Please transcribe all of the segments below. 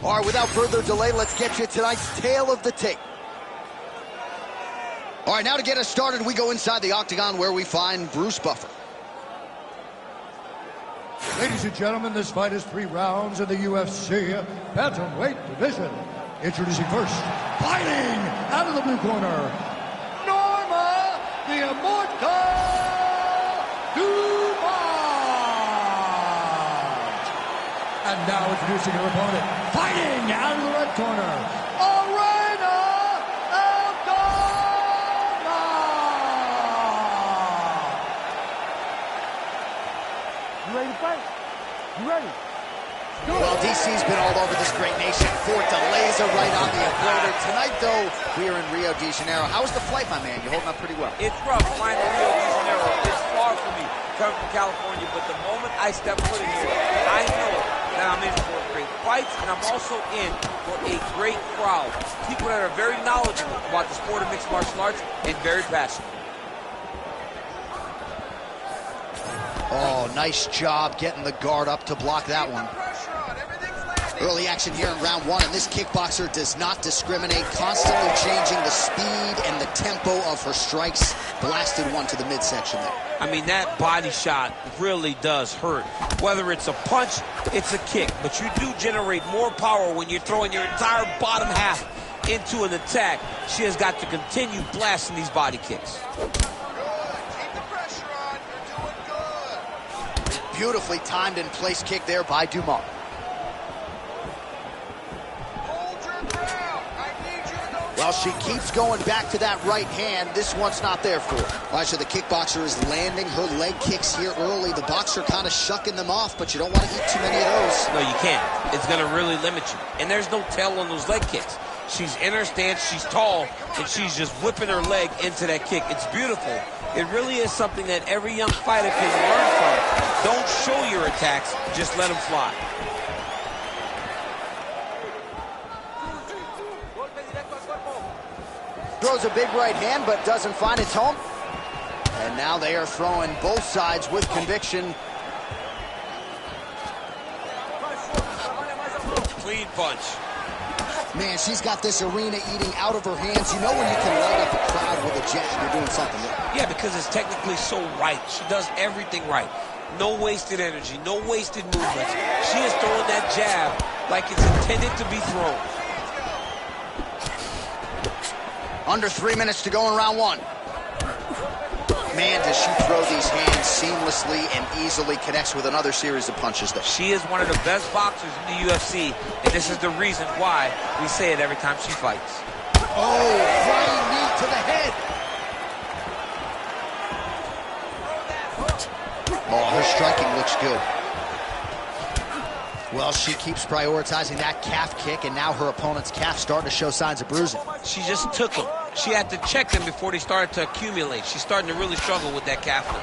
All right, without further delay, let's get you tonight's tale of the tape. All right, now to get us started, we go inside the octagon where we find Bruce Buffer. Ladies and gentlemen, this fight is 3 rounds in the UFC bantamweight division. Introducing first, fighting out of the blue corner, Norma the Immortal Dumont. And now introducing her opponent, fighting out of the red corner, Arena Aldana. You ready to fight? You ready? Well, DC's been all over this great nation. 4 delays are right on the equator. Tonight, though, we are in Rio de Janeiro. How was the flight, my man? You're holding up pretty well. It's rough flying to Rio de Janeiro. It's far from me, coming from California, but the moment I step foot in here, I know that I'm in for great fights, and I'm also in for a great crowd. People that are very knowledgeable about the sport of mixed martial arts and very passionate. Oh, nice job getting the guard up to block that one. Early action here in round 1, and this kickboxer does not discriminate, constantly changing the speed and the tempo of her strikes. Blasted one to the midsection there. I mean, that body shot really does hurt. Whether it's a punch, it's a kick, but you do generate more power when you're throwing your entire bottom half into an attack. She has got to continue blasting these body kicks. Beautifully timed and placed kick there by Dumont. Well, she keeps going back to that right hand. This one's not there for her. Elijah, the kickboxer is landing her leg kicks here early. The boxer kind of shucking them off, but you don't want to eat too many of those. No, you can't. It's going to really limit you. And there's no tail on those leg kicks. She's in her stance, she's tall, and she's just whipping her leg into that kick. It's beautiful. It really is something that every young fighter can learn from. Don't show your attacks, just let them fly. Throws a big right hand, but doesn't find its home. And now they are throwing both sides with conviction. Clean punch. Man, she's got this arena eating out of her hands. You know when you can light up a crowd with a jab, you're doing something right. Yeah, because it's technically so right. She does everything right. No wasted energy, no wasted movements. She is throwing that jab like it's intended to be thrown. Under 3 minutes to go in round 1. Man, does she throw these hands seamlessly and easily, connects with another series of punches though. She is one of the best boxers in the UFC, and this is the reason why we say it every time she fights. Oh, flying knee to the head. Oh, her striking looks good. Well, she keeps prioritizing that calf kick, and now her opponent's calf starting to show signs of bruising. She just took them. She had to check them before they started to accumulate. She's starting to really struggle with that calf now.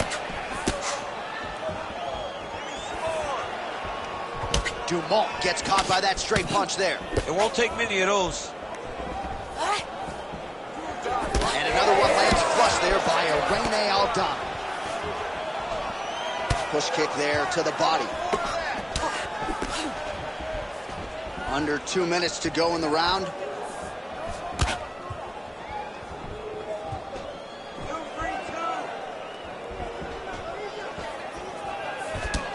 Dumont gets caught by that straight punch there. It won't take many of those. And another one lands flush there by Arena Aldana. Push kick there to the body. Under 2 minutes to go in the round.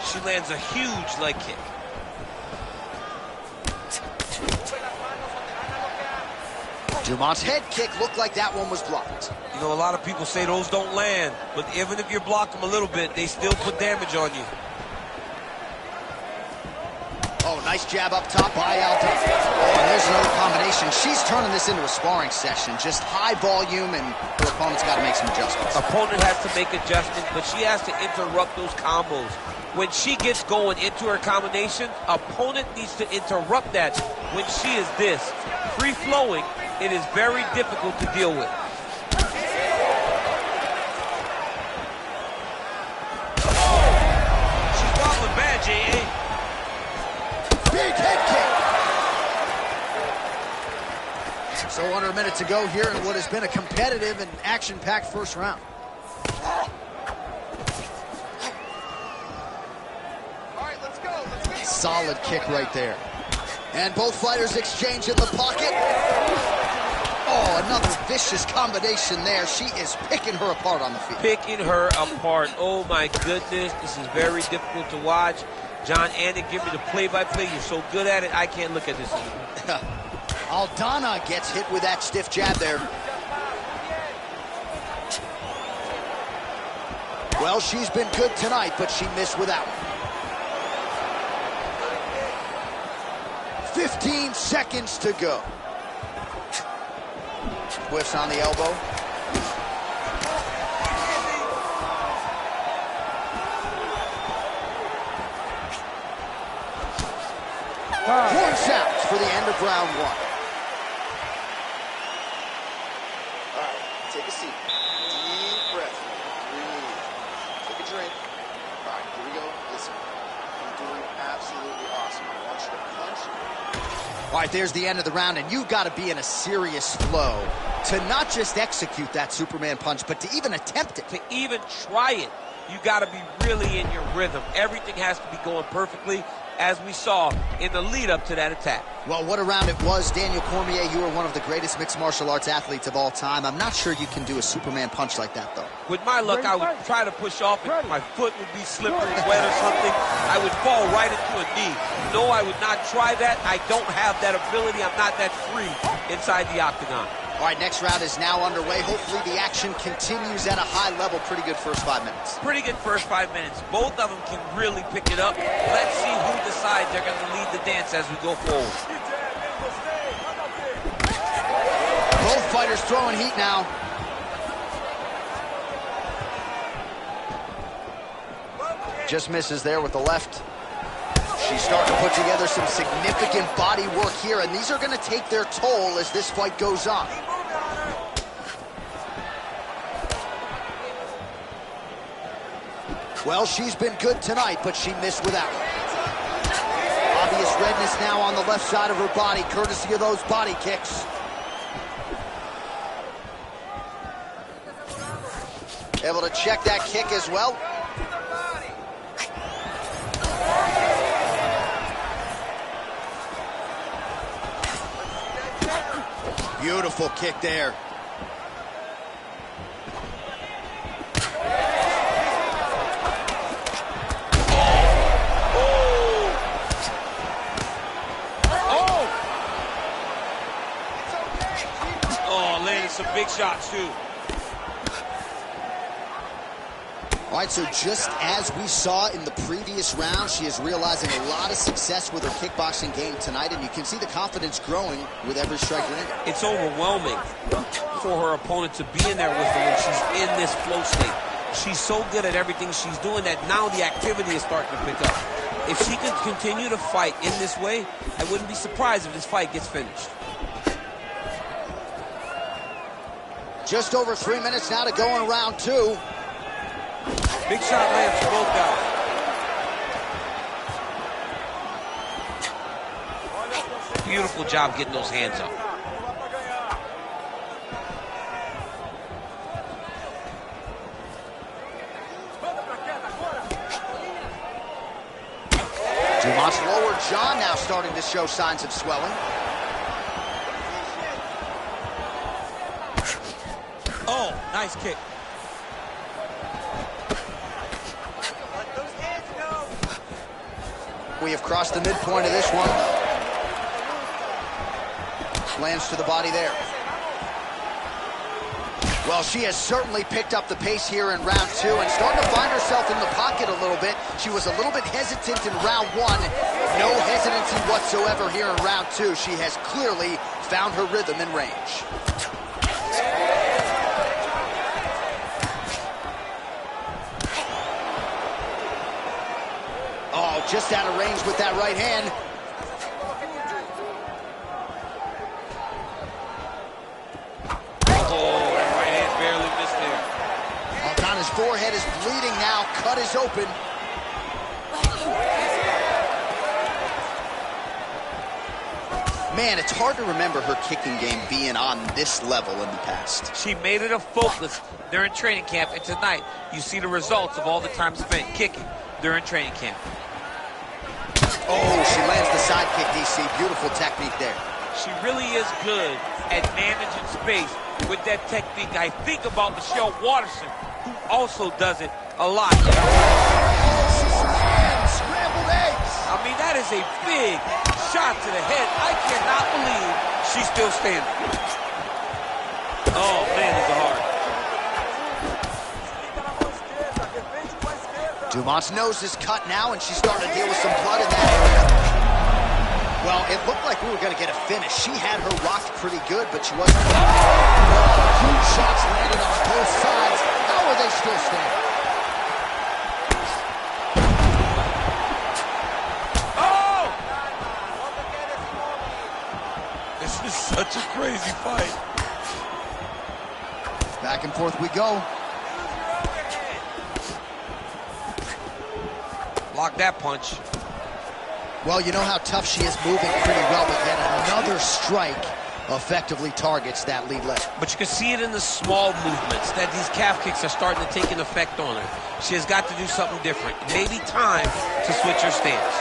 She lands a huge leg kick. Dumont's head kick looked like that one was blocked. You know, a lot of people say those don't land, but even if you block them a little bit, they still put damage on you. Oh, nice jab up top by Aldana. Oh, and there's another combination. She's turning this into a sparring session. Just high volume, and her opponent's got to make some adjustments. Opponent has to make adjustments, but she has to interrupt those combos. When she gets going into her combination, opponent needs to interrupt that. When she is this free-flowing, it is very difficult to deal with. She's wobbling bad, J.A. Big head kick. So under a minute to go here in what has been a competitive and action-packed first round. All right, let's go. Solid kick right there. And both fighters exchange in the pocket. Oh, another vicious combination there. She is picking her apart on the field. Picking her apart. Oh, my goodness. This is very difficult to watch. John Anik, give me the play-by-play. You're so good at it, I can't look at this anymore. Aldana gets hit with that stiff jab there. Well, she's been good tonight, but she missed with that one. 15 seconds to go. Whiffs on the elbow. Horn sounds for the end of round one. All right, take a seat. Deep breath. Breathe. Take a drink. All right, here we go. Listen, you're doing absolutely awesome. I want you to punch. All right, there's the end of the round, and you've got to be in a serious flow to not just execute that Superman punch, but to even attempt it. To even try it, you got to be really in your rhythm. Everything has to be going perfectly, as we saw in the lead-up to that attack. Well, what a round it was. Daniel Cormier, you are one of the greatest mixed martial arts athletes of all time. I'm not sure you can do a Superman punch like that, though. With my luck, I would try to push off, and my foot would be slippery, wet or something. I would fall right into a knee. No, I would not try that. I don't have that ability. I'm not that free inside the octagon. All right, next round is now underway. Hopefully the action continues at a high level. Pretty good first 5 minutes. Pretty good first 5 minutes. Both of them can really pick it up. Let's see who decides they're going to lead the dance as we go forward. Both fighters throwing heat now. Just misses there with the left. She's starting to put together some significant body work here, and these are going to take their toll as this fight goes on. Well, she's been good tonight, but she missed with that one. Obvious redness now on the left side of her body, courtesy of those body kicks. Able to check that kick as well. Beautiful kick there. Oh, landing some big shots, too. All right, so just as we saw in the previous round, she is realizing a lot of success with her kickboxing game tonight, and you can see the confidence growing with every strike landed. It's overwhelming for her opponent to be in there with her when she's in this flow state. She's so good at everything she's doing that now the activity is starting to pick up. If she can continue to fight in this way, I wouldn't be surprised if this fight gets finished. Just over 3 minutes now to go in round two. Big shot lands for both guys. Beautiful job getting those hands up. Dumont's lower jaw now starting to show signs of swelling. Oh, nice kick. We have crossed the midpoint of this one. Lands to the body there. Well, she has certainly picked up the pace here in round two and starting to find herself in the pocket a little bit. She was a little bit hesitant in round one. No hesitancy whatsoever here in round two. She has clearly found her rhythm and range. Oh, just out of range with that right hand. Oh, that right hand barely missed there. Aldana's forehead is bleeding now. Cut is open. Man, it's hard to remember her kicking game being on this level in the past. She made it a focus during training camp, and tonight you see the results of all the time spent kicking during training camp. Oh, she lands the side kick, DC. Beautiful technique there. She really is good at managing space with that technique. I think about Michelle Waterson, who also does it a lot. Scrambled eggs. I mean, that is a big shot to the head. I cannot believe she's still standing. Oh, man, these are hard. Dumont's nose is cut now, and she's starting to deal with some blood in that area. Well, it looked like we were going to get a finish. She had her rocked pretty good, but she wasn't. Huge shots landed on both sides. How are they still standing? Oh! This is such a crazy fight. Back and forth we go. Block that punch. Well, you know how tough she is moving pretty well, but yet another strike effectively targets that lead leg. But you can see it in the small movements that these calf kicks are starting to take an effect on her. She has got to do something different. Maybe time to switch her stance.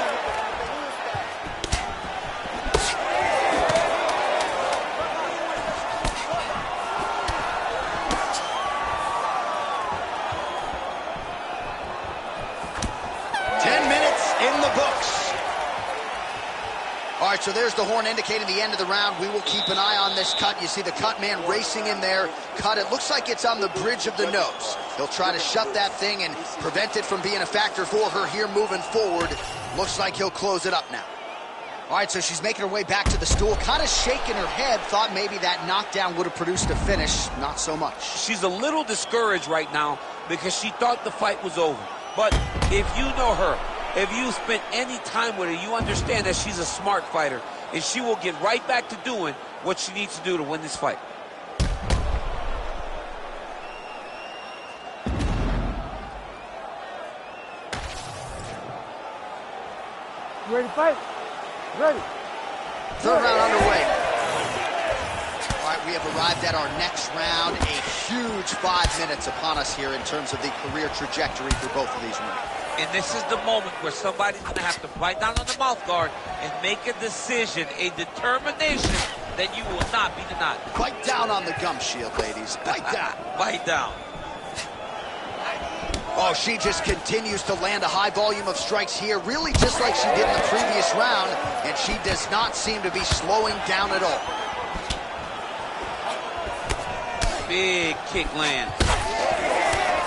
All right, so there's the horn indicating the end of the round. We will keep an eye on this cut. You see the cut man racing in there. Cut, it looks like it's on the bridge of the nose. He'll try to shut that thing and prevent it from being a factor for her here moving forward. Looks like he'll close it up now. All right, so she's making her way back to the stool, kind of shaking her head, thought maybe that knockdown would have produced a finish. Not so much. She's a little discouraged right now because she thought the fight was over. But if you know her, if you spent any time with her, you understand that she's a smart fighter, and she will get right back to doing what she needs to do to win this fight. You ready to fight? Ready. Third round underway. All right, we have arrived at our next round. A huge 5 minutes upon us here in terms of the career trajectory for both of these women. And this is the moment where somebody's going to have to bite down on the mouth guard and make a decision, a determination that you will not be denied. Bite down on the gum shield, ladies. Bite down. Bite down. Oh, she just continues to land a high volume of strikes here, really just like she did in the previous round, and she does not seem to be slowing down at all. Big kick lands.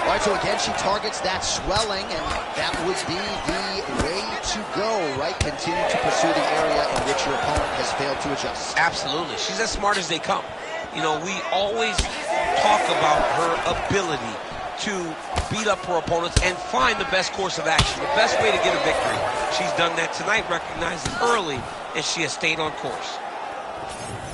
All right, so again, she targets that swelling, and that would be the way to go, right? Continue to pursue the area in which your opponent has failed to adjust. Absolutely. She's as smart as they come. You know, we always talk about her ability to beat up her opponents and find the best course of action, the best way to get a victory. She's done that tonight, recognized it early, and she has stayed on course.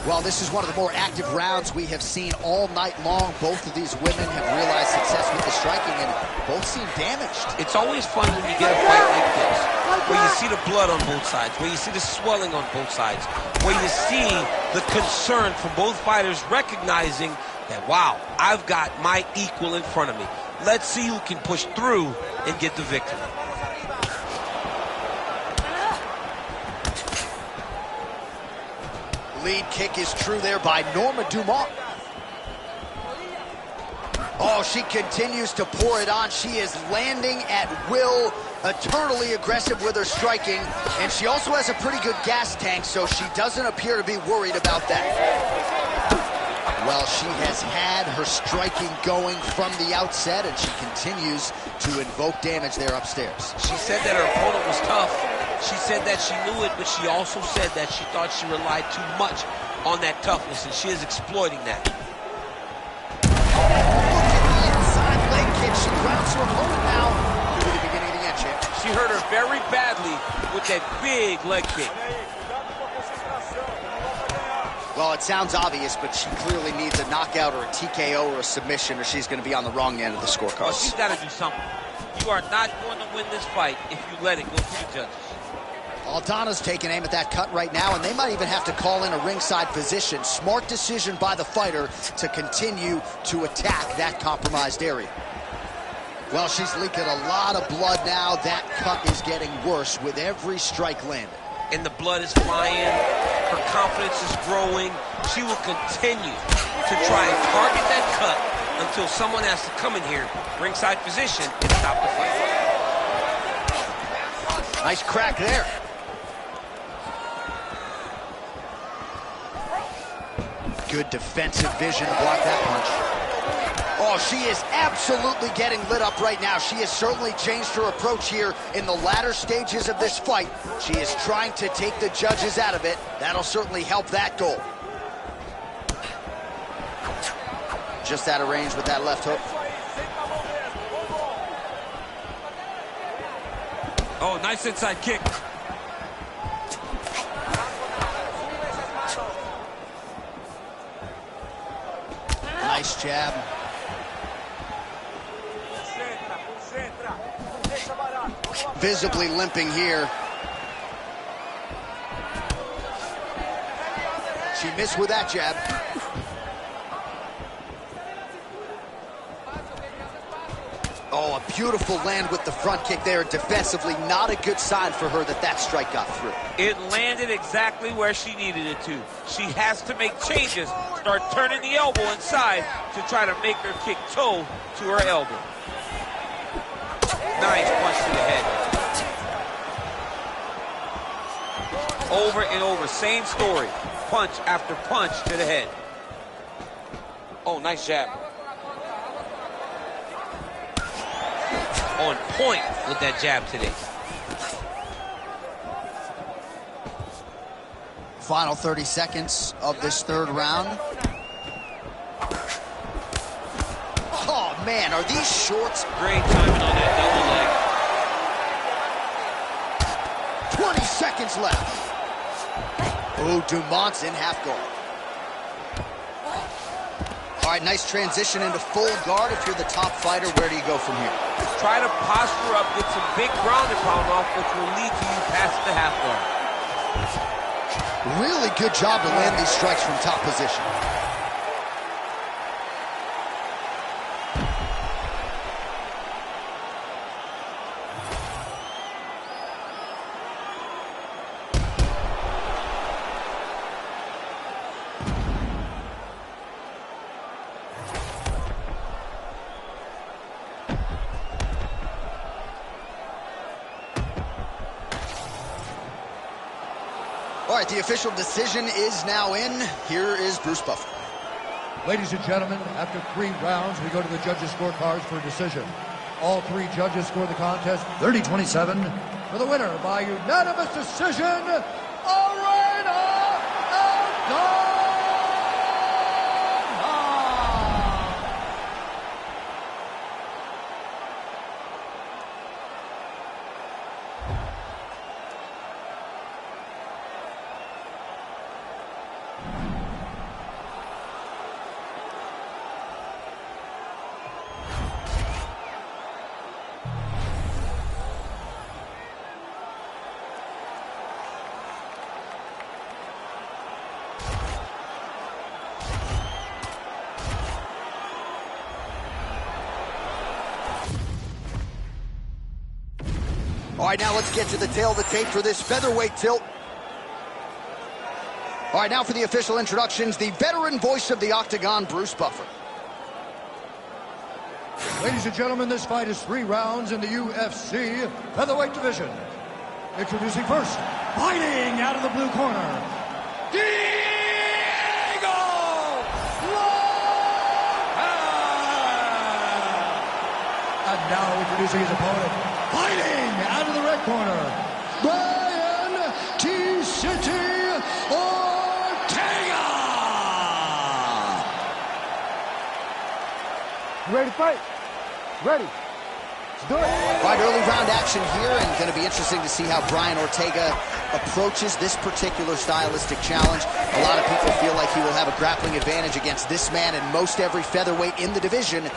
Well, this is one of the more active rounds we have seen all night long. Both of these women have realized success with the striking, and both seem damaged. It's always fun when you get a fight like this, where you see the blood on both sides, where you see the swelling on both sides, where you see the concern from both fighters recognizing that, wow, I've got my equal in front of me. Let's see who can push through and get the victory. Lead kick is true there by Norma Dumont. Oh, she continues to pour it on. She is landing at will, eternally aggressive with her striking, and she also has a pretty good gas tank, so she doesn't appear to be worried about that. Well, she has had her striking going from the outset, and she continues to invoke damage there upstairs. She said that her opponent was tough. She said that she knew it, but she also said that she thought she relied too much on that toughness, and she is exploiting that. Look at the inside leg kick. She grounds her opponent now through the beginning of the end, champ. She hurt her very badly with that big leg kick. Well, it sounds obvious, but she clearly needs a knockout or a TKO or a submission, or she's going to be on the wrong end of the Well, scorecards. she's got to do something. You are not going to win this fight if you let it go to the judges. Aldana's taking aim at that cut right now, and they might even have to call in a ringside physician. Smart decision by the fighter to continue to attack that compromised area. Well, she's leaking a lot of blood now. That cut is getting worse with every strike landed. And the blood is flying. Her confidence is growing. She will continue to try and target that cut until someone has to come in here, ringside position, and stop the fight. Nice crack there. Good defensive vision to block that punch. Oh, she is absolutely getting lit up right now. She has certainly changed her approach here in the latter stages of this fight. She is trying to take the judges out of it. That'll certainly help that goal. Just out of range with that left hook. Oh, nice inside kick. Nice jab. Visibly limping here. She missed with that jab. Oh, a beautiful land with the front kick there. Defensively, not a good sign for her that that strike got through. It landed exactly where she needed it to. She has to make changes, start turning the elbow inside to try to make her kick toe to her elbow. Nice punch to the head. Over and over, same story. Punch after punch to the head. Oh, nice jab. On point with that jab today. Final 30 seconds of this third round. Oh, man, are these shorts? Great timing on that double leg. 20 seconds left. Oh, Dumont's in half guard. All right, nice transition into full guard. If you're the top fighter, where do you go from here? Try to posture up, get some big ground and pound off, which will lead to you past the half guard. Really good job to land these strikes from top position. All right, the official decision is now in. Here is Bruce Buffer. Ladies and gentlemen, after 3 rounds, we go to the judges' scorecards for a decision. All 3 judges score the contest 30-27 for the winner by unanimous decision, Arena Aldana. All right, now let's get to the tail of the tape for this featherweight tilt. All right, now for the official introductions, the veteran voice of the Octagon, Bruce Buffer. Ladies and gentlemen, this fight is 3 rounds in the UFC featherweight division. Introducing first, fighting out of the blue corner, Diego Lopez! And now introducing his opponent, fighting out of the red corner, Brian T-City Ortega! You ready to fight? Ready. Let's do it. All right, early round action here, and going to be interesting to see how Brian Ortega approaches this particular stylistic challenge. A lot of people feel like he will have a grappling advantage against this man and most every featherweight in the division.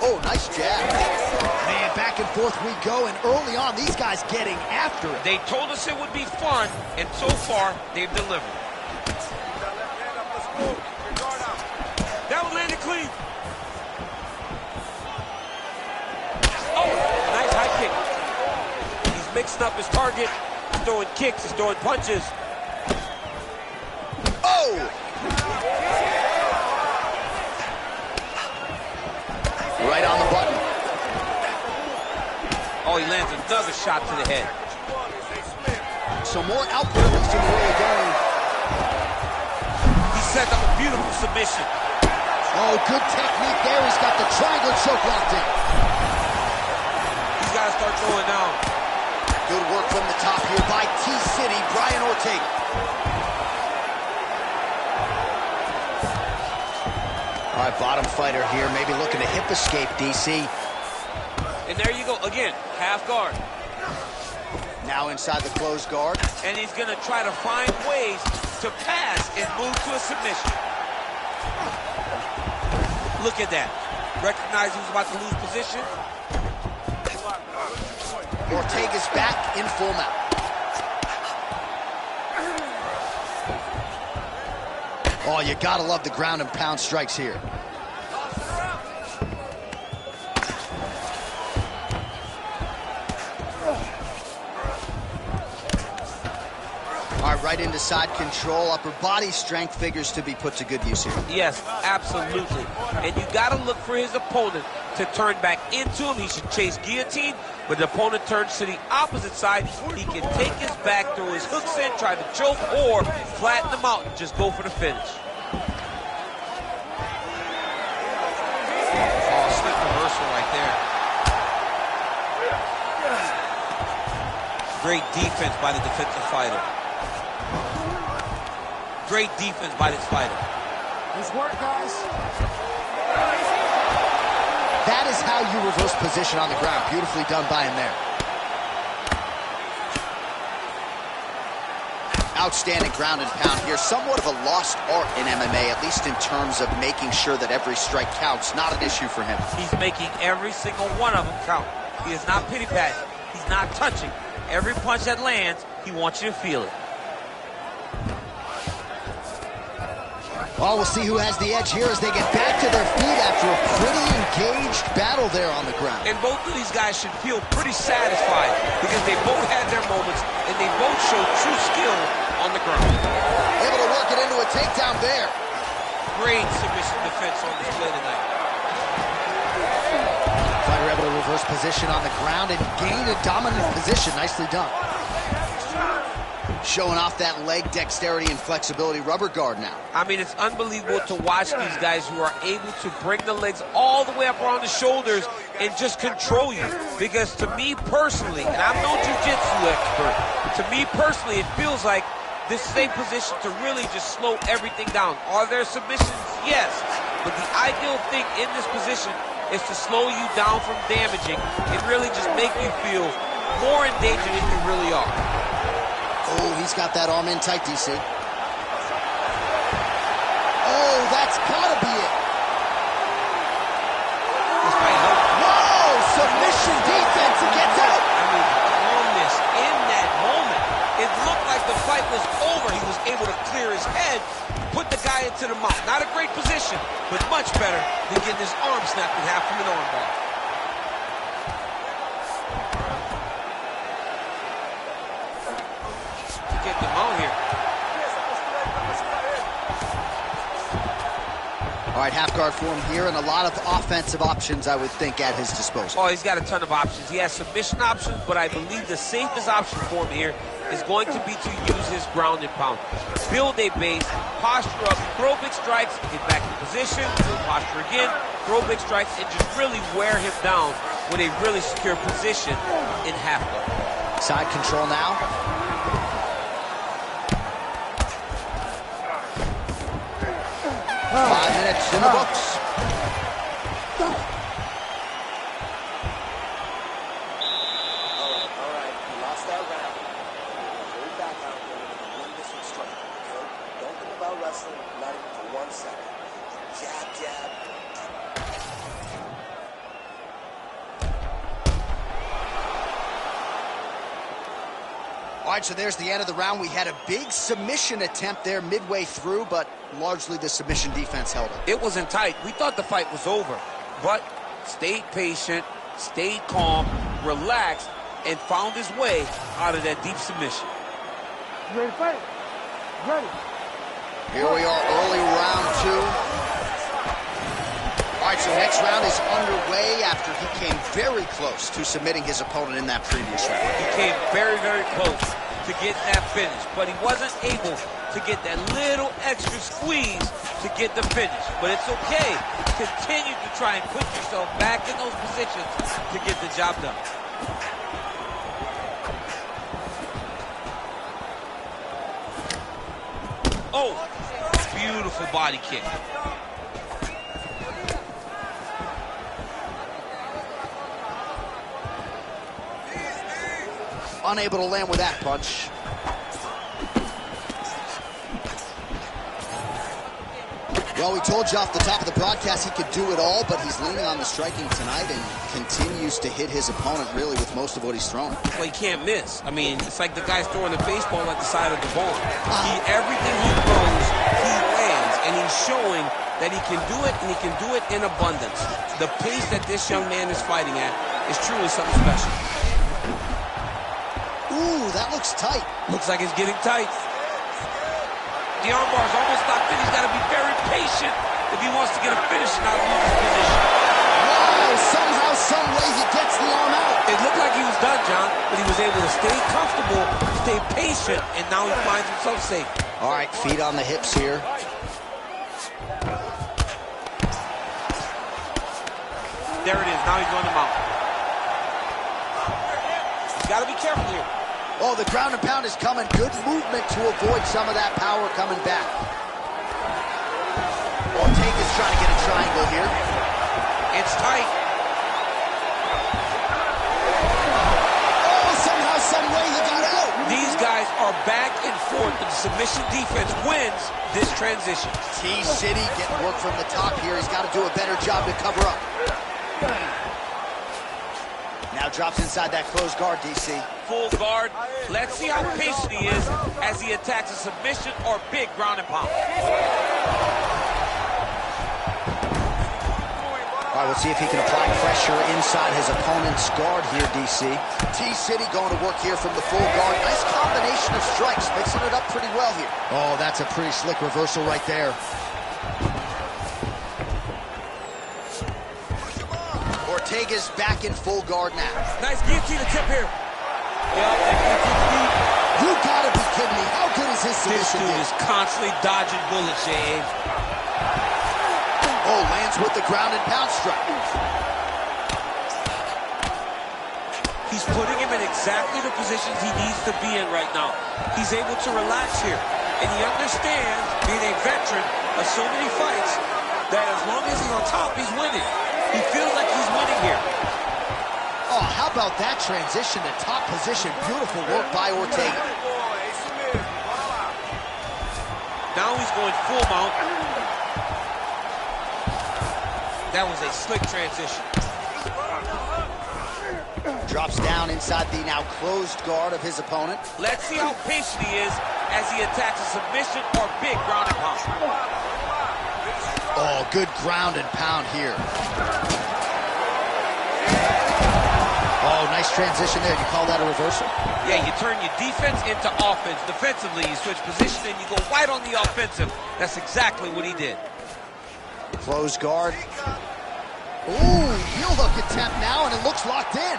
Oh, nice jab. Man, back and forth we go, and early on, these guys getting after it. They told us it would be fun, and so far, they've delivered. That one landed clean. Oh, nice high kick. He's mixing up his target. He's throwing kicks, he's throwing punches. Oh! Right on the button. Oh, he lands another shot to the head. So more output, at least in the early going. He set up a beautiful submission. Oh, good technique there. He's got the triangle choke locked in. He's got to start throwing down. Good work from the top here by T-City, Brian Ortega. All right, bottom fighter here, maybe looking to hip escape, DC. And there you go, again, half guard. Now inside the closed guard. And he's gonna try to find ways to pass and move to a submission. Look at that. Recognize he's about to lose position. Ortega's back in full mount. Oh, you gotta love the ground and pound strikes here. All right, right into side control. Upper body strength figures to be put to good use here. Yes, absolutely. And you gotta look for his opponent to turn back into him. He should chase guillotine, but the opponent turns to the opposite side. He can take his back, throw his hooks in, try to choke, or flatten him out and just go for the finish. Oh, slick reversal right there. Great defense by the defensive fighter. Great defense by this fighter. Nice work, guys. That is how you reverse position on the ground. Beautifully done by him there. Outstanding ground and pound here. Somewhat of a lost art in MMA, at least in terms of making sure that every strike counts. Not an issue for him. He's making every single one of them count. He is not pity-patting. He's not touching. Every punch that lands, he wants you to feel it. Well, we'll see who has the edge here as they get back to their feet after a pretty engaged battle there on the ground. And both of these guys should feel pretty satisfied because they both had their moments and they both showed true skill on the ground. Able to work it into a takedown there. Great submission defense on display tonight. Fighter able to reverse position on the ground and gain a dominant position. Nicely done. Showing off that leg dexterity and flexibility. Rubber guard now. I mean, it's unbelievable to watch these guys who are able to bring the legs all the way up around the shoulders and just control you. Because to me personally, and I'm no jiu-jitsu expert, to me personally, it feels like this is a position to really just slow everything down. Are there submissions? Yes. But the ideal thing in this position is to slow you down from damaging and really just make you feel more in danger than you really are. Oh, he's got that arm in tight, DC. Oh, that's gotta be it. Whoa, submission defense, he gets out. I mean, calmness in that moment. It looked like the fight was over. He was able to clear his head, put the guy into the mount. Not a great position, but much better than getting his arm snapped in half from an arm bar. Get them out here. All right, half guard form here, and a lot of offensive options, I would think, at his disposal. Oh, he's got a ton of options. He has submission options, but I believe the safest option for him here is going to be to use his ground and pound. Build a base, posture up, throw big strikes, get back in position, build posture again, throw big strikes, and just really wear him down with a really secure position in half guard. Side control now. 5 minutes in the books. All right. You lost that round. Go back out there and win this one straight. Okay? Don't think about wrestling, not even for 1 second. Jab, jab. All right, so there's the end of the round. We had a big submission attempt there midway through, but largely the submission defense held it. It wasn't tight. We thought the fight was over, but stayed patient, stayed calm, relaxed, and found his way out of that deep submission. You ready to fight? Ready. Here we are, early round 2. All right, so next round is underway after he came very close to submitting his opponent in that previous round. He came very, very close to getting that finish, but he wasn't able to get that little extra squeeze to get the finish. But it's okay. Continue to try and put yourself back in those positions to get the job done. Oh, beautiful body kick. Unable to land with that punch. Well, we told you off the top of the broadcast he could do it all, but he's leaning on the striking tonight and continues to hit his opponent really with most of what he's thrown. Well, he can't miss. I mean, it's like the guy's throwing a baseball at the side of the ball. Everything he throws, he lands, and he's showing that he can do it, and he can do it in abundance. The pace that this young man is fighting at is truly something special. Ooh, that looks tight. Looks like it's getting tight. The armbar's almost locked in. He's got to be very patient if he wants to get a finish and not lose his position. Wow, somehow, some way he gets the arm out. It looked like he was done, John, but he was able to stay comfortable, stay patient, and now he finds himself safe. All right, feet on the hips here. There it is. Now he's going to mount. He's got to be careful here. Oh, the ground and pound is coming. Good movement to avoid some of that power coming back. Ortega's trying to get a triangle here. It's tight. Oh, somehow, some way he got out. These guys are back and forth, but the submission defense wins this transition. T-City getting work from the top here. He's got to do a better job to cover up. Now drops inside that closed guard, DC. Full guard. Let's see how patient he is as he attacks a submission or big ground and pound. All right, we'll see if he can apply pressure inside his opponent's guard here, DC. T-City going to work here from the full guard. Nice combination of strikes, mixing it up pretty well here. Oh, that's a pretty slick reversal right there. Ortega's back in full guard now. Nice guillotine tip here. You gotta be kidding me. How good is his submission? This dude is constantly dodging bullets, James. Oh, lands with the ground and pound strike. He's putting him in exactly the positions he needs to be in right now. He's able to relax here. And he understands, being a veteran of so many fights, that as long as he's on top, he's winning. He feels like he's winning here. Oh, how about that transition to top position? Beautiful work by Ortega. Now he's going full mount. That was a slick transition. Drops down inside the now closed guard of his opponent. Let's see how patient he is as he attacks a submission or big ground and pound. Oh, good ground and pound here. Oh, nice transition there. You call that a reversal? Yeah, you turn your defense into offense. Defensively, you switch position and you go right on the offensive. That's exactly what he did. Closed guard. Ooh, heel hook attempt now, and it looks locked in.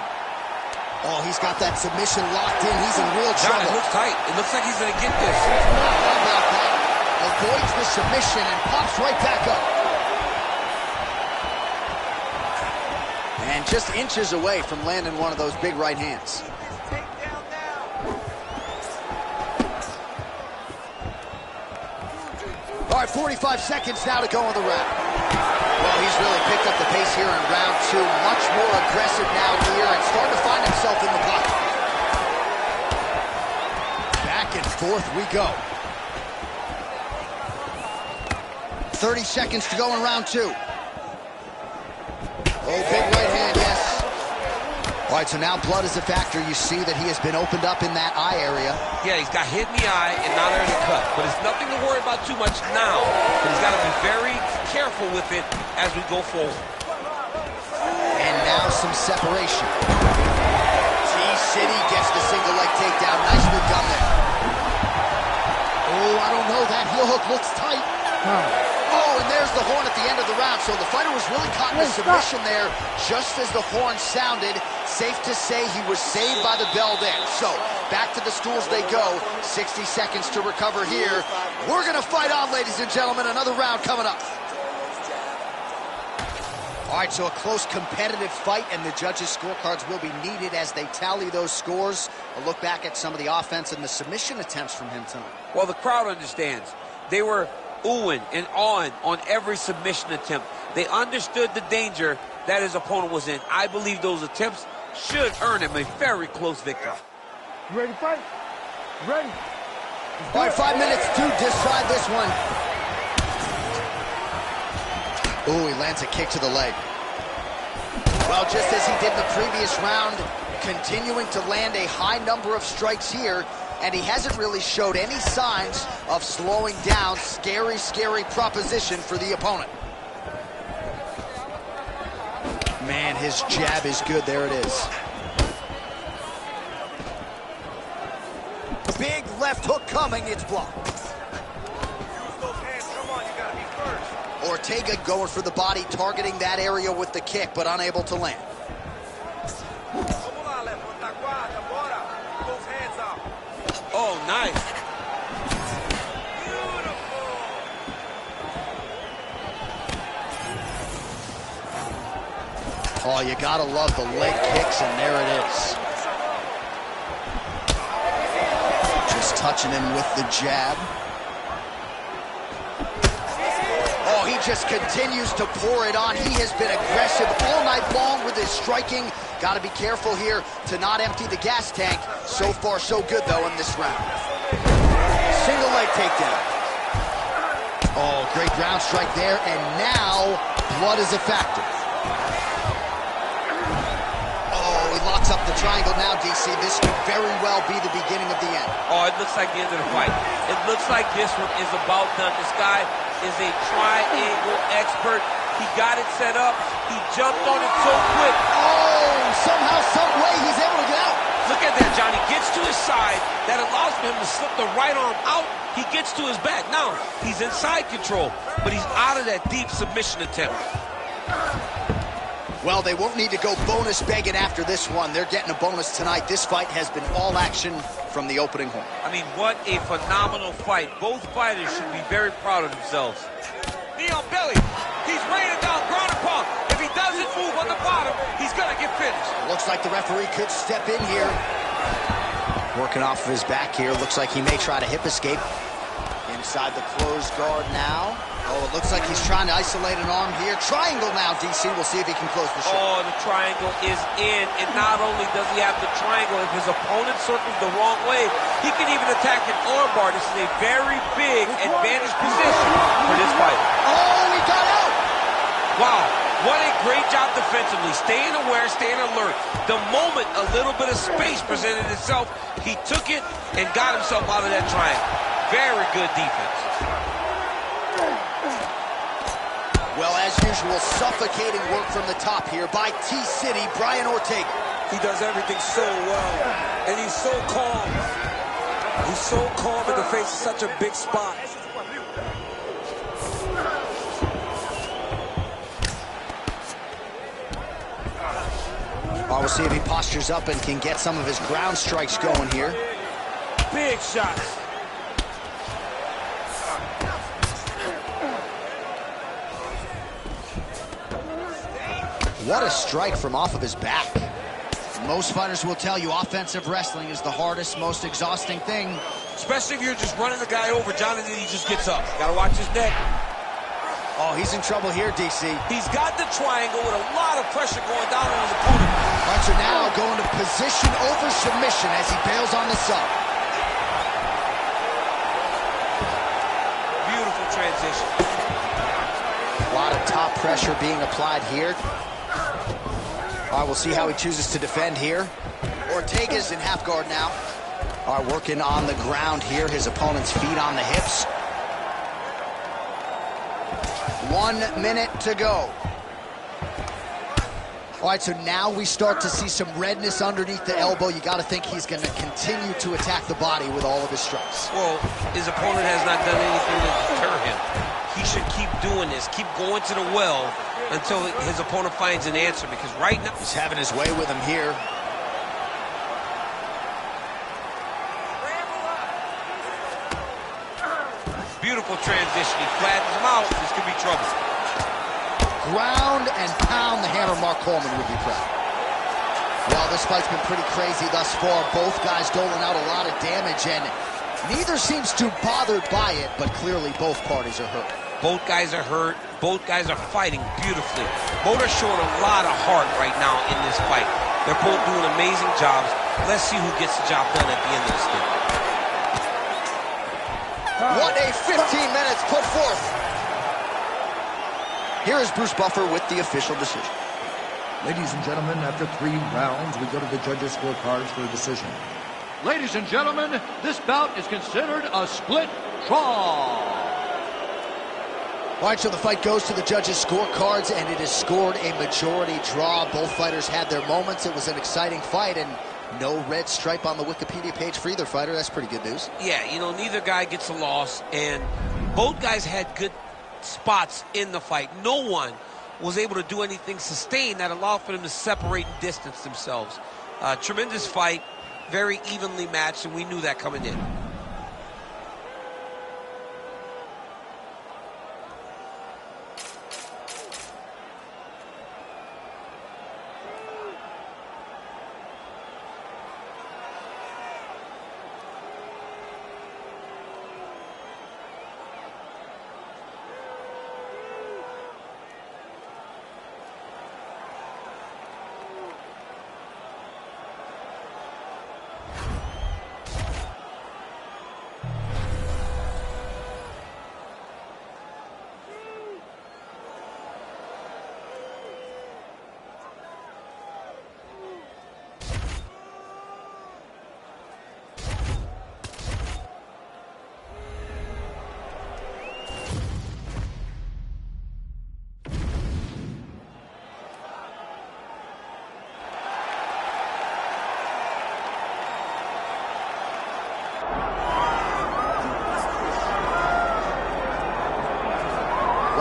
Oh, he's got that submission locked in. He's in real trouble. John, it looks tight. It looks like he's going to get this. How about that? Avoids the submission and pops right back up. And just inches away from landing one of those big right hands. All right, 45 seconds now to go in the round. Well, he's really picked up the pace here in round 2. Much more aggressive now here and starting to find himself in the pocket. Back and forth we go. 30 seconds to go in round 2. Oh, big right hand, yes. All right, so now blood is a factor. You see that he has been opened up in that eye area. Yeah, he's got hit in the eye, and now there's a cut. But it's nothing to worry about too much now. But he's got to be very careful with it as we go forward. And now some separation. T-City gets the single leg takedown. Nicely done there. Oh, I don't know. That heel hook looks tight. Oh, and there's the horn at the end of the round. So the fighter was really caught in a submission there just as the horn sounded. Safe to say he was saved by the bell there. So back to the stools they go. 60 seconds to recover here. We're going to fight on, ladies and gentlemen. Another round coming up. All right, so a close competitive fight, and the judges' scorecards will be needed as they tally those scores. A look back at some of the offense and the submission attempts from him tonight. Well, the crowd understands. They were oohing and awing on every submission attempt. They understood the danger that his opponent was in. I believe those attempts should earn him a very close victory. You ready to fight? Ready? All right, 5 minutes to decide this one. Ooh, he lands a kick to the leg. Well, just as he did in the previous round, continuing to land a high number of strikes here, and he hasn't really showed any signs of slowing down. Scary, scary proposition for the opponent. Man, his jab is good. There it is. Big left hook coming. It's blocked. Ortega going for the body, targeting that area with the kick, but unable to land. Oh, nice. Oh, you gotta love the leg kicks, and there it is. Just touching him with the jab. Oh, he just continues to pour it on. He has been aggressive all night long with his striking. Got to be careful here to not empty the gas tank. So far, so good, though, in this round. Single leg takedown. Oh, great ground strike there, and now blood is a factor. Oh, he locks up the triangle now, DC. This could very well be the beginning of the end. Oh, it looks like the end of the fight. It looks like this one is about done. This guy is a triangle expert. He got it set up. He jumped on it so quick. Oh, somehow, some way, he's able to get out. Look at that, Johnny. Gets to his side. That allows for him to slip the right arm out. He gets to his back. Now, he's in side control, but he's out of that deep submission attempt. Well, they won't need to go bonus begging after this one. They're getting a bonus tonight. This fight has been all action from the opening horn. I mean, what a phenomenal fight. Both fighters should be very proud of themselves. Knee on belly. He's raining down, ground and pound. If he doesn't move on the bottom, he's going to get finished. Looks like the referee could step in here. Working off of his back here. Looks like he may try to hip escape. Inside the closed guard now. Oh, it looks like he's trying to isolate an arm here. Triangle now, DC. We'll see if he can close the shot. Oh, the triangle is in. And not only does he have the triangle, if his opponent circles the wrong way, he can even attack an armbar. This is a very big advantage position for this fighter. Oh, he got out! Wow, what a great job defensively. Staying aware, staying alert. The moment a little bit of space presented itself, he took it and got himself out of that triangle. Very good defense. Well, as usual, suffocating work from the top here by T-City, Brian Ortega. He does everything so well, and he's so calm. He's so calm in the face of such a big spot. We'll see if he postures up and can get some of his ground strikes going here. Big shots. What a strike from off of his back. Most fighters will tell you offensive wrestling is the hardest, most exhausting thing. Especially if you're just running the guy over, John, and then he just gets up. Gotta watch his neck. Oh, he's in trouble here, DC. He's got the triangle with a lot of pressure going down on his opponent. Archer now going to position over submission as he bails on the sub. Beautiful transition. A lot of top pressure being applied here. All right, we'll see how he chooses to defend here. Ortega's in half guard now. All right, working on the ground here. His opponent's feet on the hips. 1 minute to go. All right, so now we start to see some redness underneath the elbow. You got to think he's going to continue to attack the body with all of his strikes. Well, his opponent has not done anything to deter him. He should keep doing this, keep going to the well until his opponent finds an answer, because right now he's having his way with him here. Beautiful transition. He flattens him out. This could be trouble. Ground and pound, the hammer. Mark Coleman would be proud. Well, this fight's been pretty crazy thus far. Both guys doling out a lot of damage, and neither seems too bothered by it, but clearly both parties are hurt. Both guys are hurt. Both guys are fighting beautifully. Both are showing a lot of heart right now in this fight. They're both doing amazing jobs. Let's see who gets the job done at the end of this thing. What a 15 minutes put forth. Here is Bruce Buffer with the official decision. Ladies and gentlemen, after 3 rounds, we go to the judges' scorecards for a decision. Ladies and gentlemen, this bout is considered a split draw. All right, so the fight goes to the judges' scorecards, and it is scored a majority draw. Both fighters had their moments. It was an exciting fight, and no red stripe on the Wikipedia page for either fighter. That's pretty good news. Yeah, you know, neither guy gets a loss, and both guys had good spots in the fight. No one was able to do anything sustained that allowed for them to separate and distance themselves. Tremendous fight, very evenly matched, and we knew that coming in.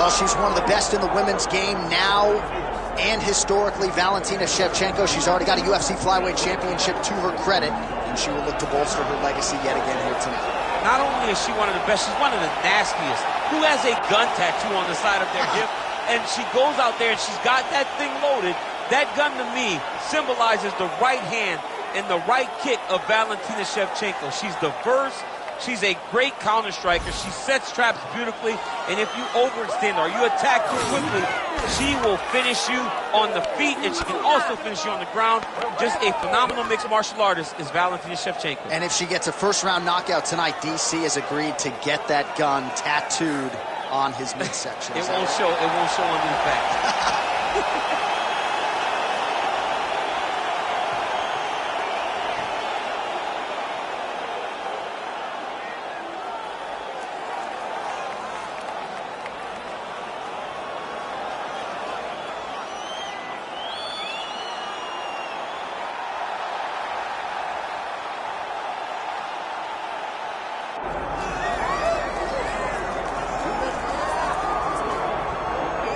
Well, she's one of the best in the women's game now and historically, Valentina Shevchenko. She's already got a UFC flyweight championship to her credit, and she will look to bolster her legacy yet again here tonight. Not only is she one of the best, she's one of the nastiest. Who has a gun tattoo on the side of their hip, and she goes out there and she's got that thing loaded. That gun, to me, symbolizes the right hand and the right kick of Valentina Shevchenko. She's diverse. She's a great counter striker. She sets traps beautifully, and if you overextend or you attack too quickly, she will finish you on the feet, and she can also finish you on the ground. Just a phenomenal mixed martial artist is Valentina Shevchenko. And if she gets a first-round knockout tonight, DC has agreed to get that gun tattooed on his midsection. It won't show under the fact.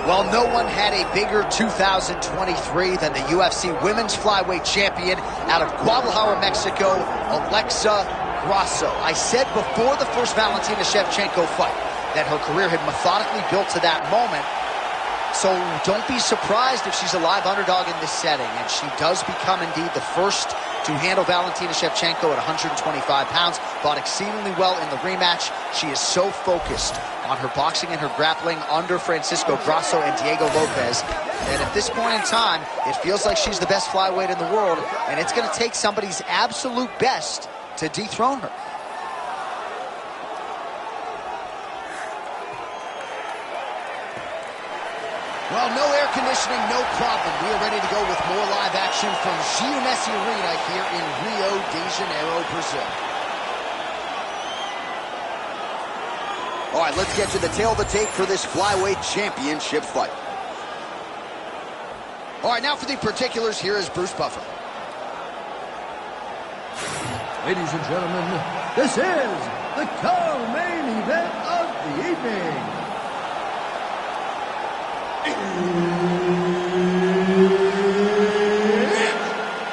Well, no one had a bigger 2023 than the UFC Women's Flyweight Champion out of Guadalajara, Mexico, Alexa Grasso. I said before the first Valentina Shevchenko fight that her career had methodically built to that moment. So don't be surprised if she's a live underdog in this setting. And she does become indeed the first to handle Valentina Shevchenko at 125 pounds. Fought exceedingly well in the rematch. She is so focused on her boxing and her grappling under Francisco Grasso and Diego Lopez. And at this point in time, it feels like she's the best flyweight in the world. And it's going to take somebody's absolute best to dethrone her. Well, no air conditioning, no problem. We are ready to go with more live action from UFC Arena here in Rio de Janeiro, Brazil. All right, let's get to the tail of the tape for this flyweight championship fight. All right, now for the particulars, here is Bruce Buffer. Ladies and gentlemen, this is the co-main event of the evening. It's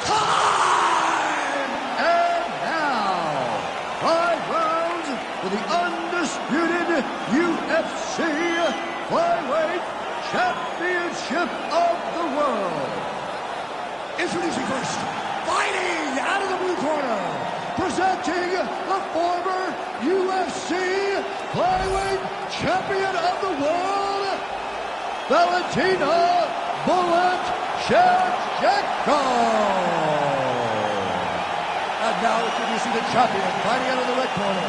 time! And now, 5 rounds for the undisputed UFC Flyweight Championship of the world. Introducing first, fighting out of the blue corner, presenting the former UFC Flyweight Champion of the world, Valentina Bullet Shevchenko. And now introducing the champion, fighting out of the red corner,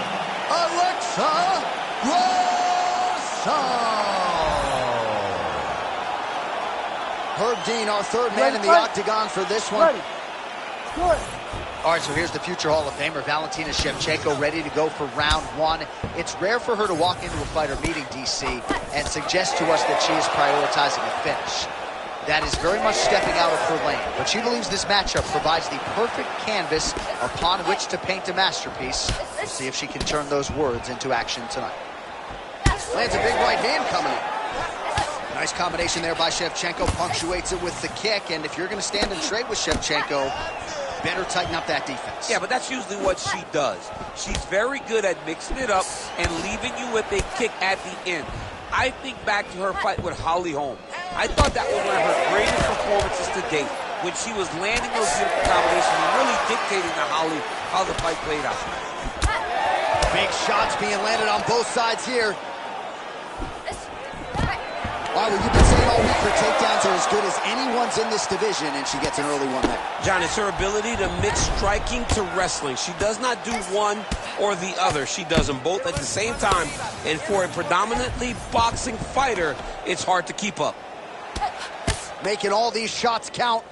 Alexa Grasso. Herb Dean, our third man in the octagon for this one. Ready. Good. All right, so here's the future Hall of Famer, Valentina Shevchenko, ready to go for round 1. It's rare for her to walk into a fighter meeting, DC, and suggest to us that she is prioritizing a finish. That is very much stepping out of her lane, but she believes this matchup provides the perfect canvas upon which to paint a masterpiece. We'll see if she can turn those words into action tonight. Lands a big right hand coming in. Nice combination there by Shevchenko, punctuates it with the kick, and if you're going to stand and trade with Shevchenko, better tighten up that defense. Yeah, but that's usually what she does. She's very good at mixing it up and leaving you with a kick at the end. I think back to her fight with Holly Holm. I thought that was one of her greatest performances to date, when she was landing those beautiful combinations and really dictating to Holly how the fight played out. Big shots being landed on both sides here. All right, well, you've been saying all week her takedowns are as good as anyone's in this division, and she gets an early one there. John, it's her ability to mix striking to wrestling. She does not do one or the other. She does them both at the same time. And for a predominantly boxing fighter, it's hard to keep up. Making all these shots count.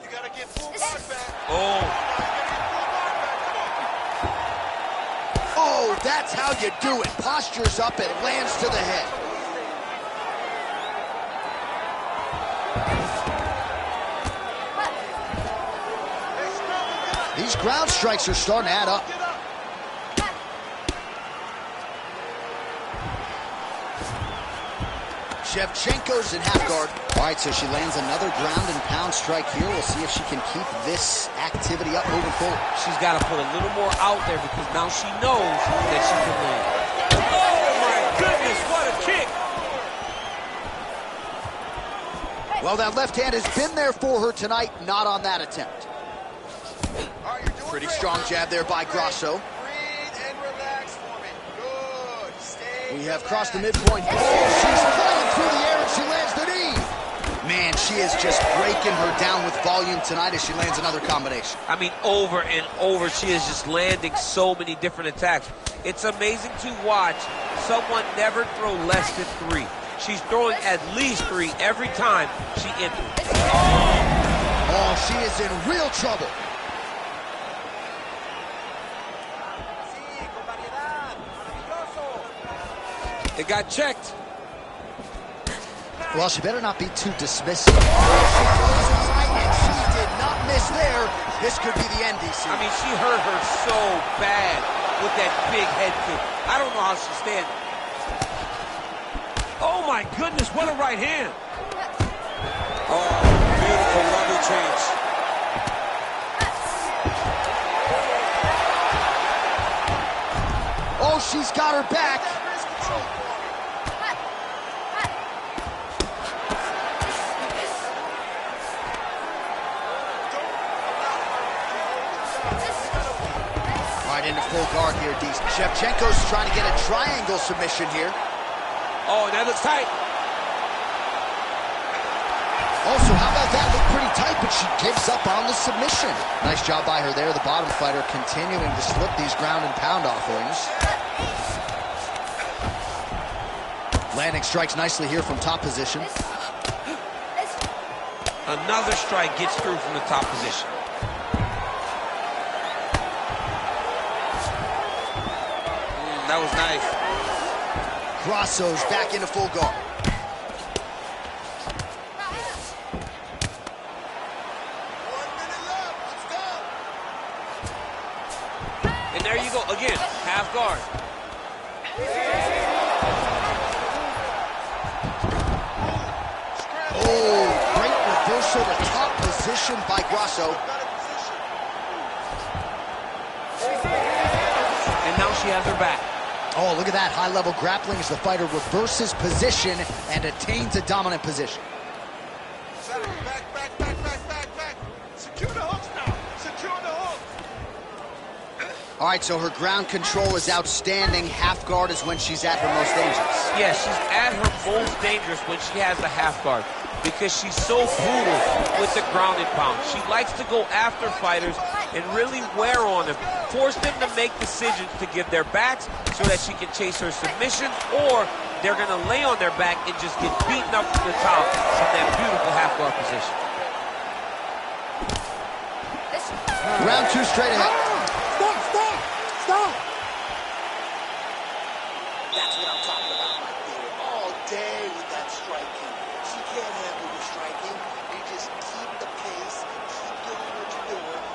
You gotta get full guard back. Oh, that's how you do it. Postures up and lands to the head. These ground strikes are starting to add up. Shevchenko's in half guard. All right, so she lands another ground and pound strike here. We'll see if she can keep this activity up moving forward. She's got to put a little more out there because now she knows that she can land. Oh, my goodness, what a kick! Well, that left hand has been there for her tonight, not on that attempt. Pretty strong jab there by Grasso. Breathe and relax for me. Good. Stay We have crossed the midpoint. Oh, she's flying through the air and she lands the knee. Man, she is just breaking her down with volume tonight as she lands another combination. I mean, over and over, she is just landing so many different attacks. It's amazing to watch someone never throw less than 3. She's throwing at least 3 every time she enters. Oh, she is in real trouble. It got checked. Well, she better not be too dismissive. She closes tight, and she did not miss there. This could be the end, DC. I mean, she hurt her so bad with that big head kick. I don't know how she's standing. Oh, my goodness, what a right hand. Oh, beautiful, lovely change. Oh, she's got her back. Right into full guard here, DC. Shevchenko's trying to get a triangle submission here. Oh, that looks tight. Also, how about that? Looked pretty tight, but she gives up on the submission. Nice job by her there. The bottom fighter continuing to slip these ground and pound offerings. Landing strikes nicely here from top position. Another strike gets through from the top position. That was nice. Grasso's back into full guard. 1 minute left. Let's go. And there you go, again, half guard. Oh, great reversal to top position by Grasso. And now she has her back. Oh, look at that high-level grappling as the fighter reverses position and attains a dominant position. Back. Secure the hooks now. Secure the hook. All right, so her ground control is outstanding. Half guard is when she's at her most dangerous. Yeah, she's at her most dangerous when she has the half guard because she's so brutal with the ground and pound. She likes to go after fighters and really wear on them, force them to make decisions to give their backs so that she can chase her submission, or they're going to lay on their back and just get beaten up from the top from that beautiful half guard position. Round 2 straight ahead. Stop! That's what I'm talking about right there. All day with that striking. She can't handle the striking. You just keep the pace, keep doing what you're doing.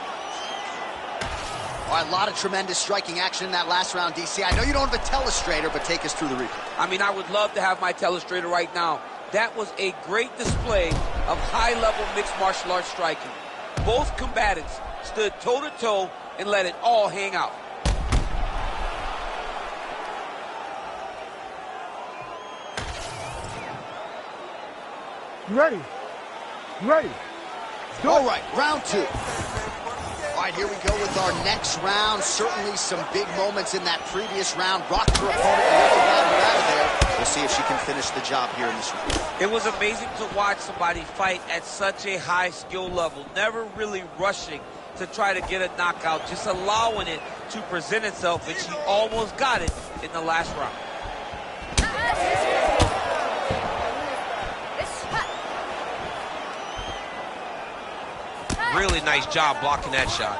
All right, a lot of tremendous striking action in that last round, DC. I know you don't have a telestrator, but take us through the replay. I mean, I would love to have my telestrator right now. That was a great display of high-level mixed martial arts striking. Both combatants stood toe-to-toe and let it all hang out. You ready? All right, round 2. All right, here we go with our next round. Certainly some big moments in that previous round. Rocked her opponent and really got her out of there. We'll see if she can finish the job here in this round. It was amazing to watch somebody fight at such a high skill level, never really rushing to try to get a knockout, just allowing it to present itself, and she almost got it in the last round. Really nice job blocking that shot.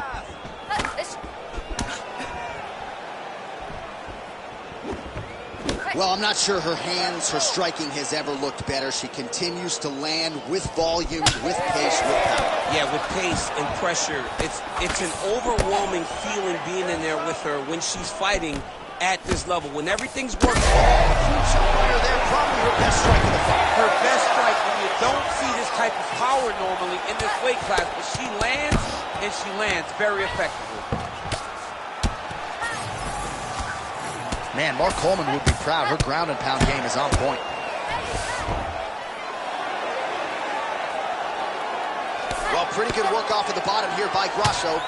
Well, I'm not sure her hands, her striking has ever looked better. She continues to land with volume, with pace, with power. Yeah, with pace and pressure. It's an overwhelming feeling being in there with her when she's fighting at this level. When everything's working. Huge pointer there, probably her best strike of the fight. Her best strike, when you don't see this type of power normally in this weight class, but she lands, and she lands very effectively. Man, Mark Coleman would be proud. Her ground and pound game is on point. Well, pretty good work off of the bottom here by Grasso.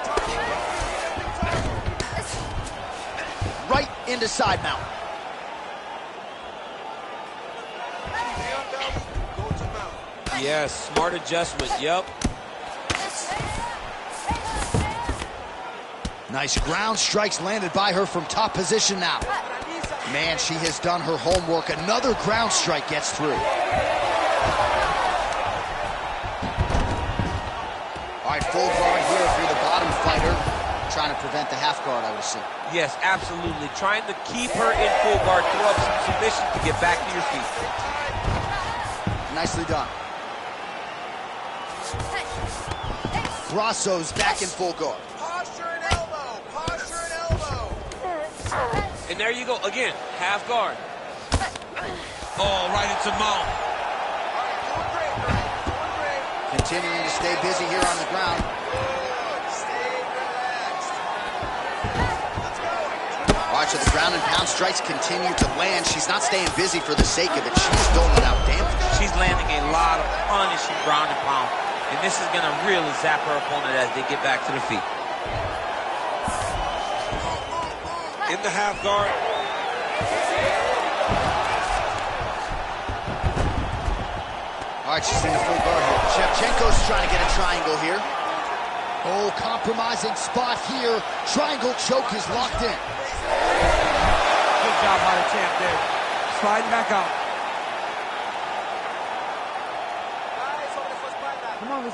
Right into side mount. Yes, smart adjustment, yep. Nice ground strikes landed by her from top position now. Man, she has done her homework. Another ground strike gets through. All right, full guard here for the bottom fighter. Trying to prevent the half guard, I would assume. Yes, absolutely. Trying to keep her in full guard, throw up some submission to get back to your feet. Nicely done. Grasso's back in full guard. Posture and elbow. Posture and elbow. And there you go, again, half guard. Oh, right into mount. Doing great, doing great. Continuing to stay busy here on the ground. Good. Stay relaxed. Let's go. All right, so the ground and pound strikes continue to land. She's not staying busy for the sake of it. She's doling out damage. She's landing a lot of punishing ground and pound. And this is going to really zap her opponent as they get back to the feet. In the half guard. All right, she's in the full guard here. Shevchenko's trying to get a triangle here. Oh, compromising spot here. Triangle choke is locked in. Good job by the champ there. Sliding back out.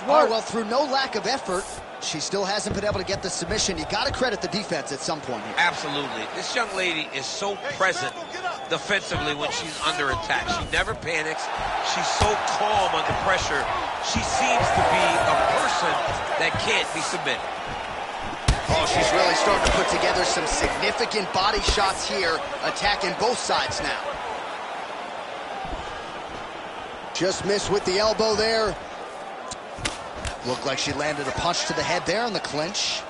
All right, well, through no lack of effort, she still hasn't been able to get the submission. You got to credit the defense at some point here. Absolutely. This young lady is so present defensively when she's under attack. She never panics. She's so calm under pressure. She seems to be a person that can't be submitted. Oh, she's really starting to put together some significant body shots here, attacking both sides now. Just missed with the elbow there. Looked like she landed a punch to the head there in the clinch.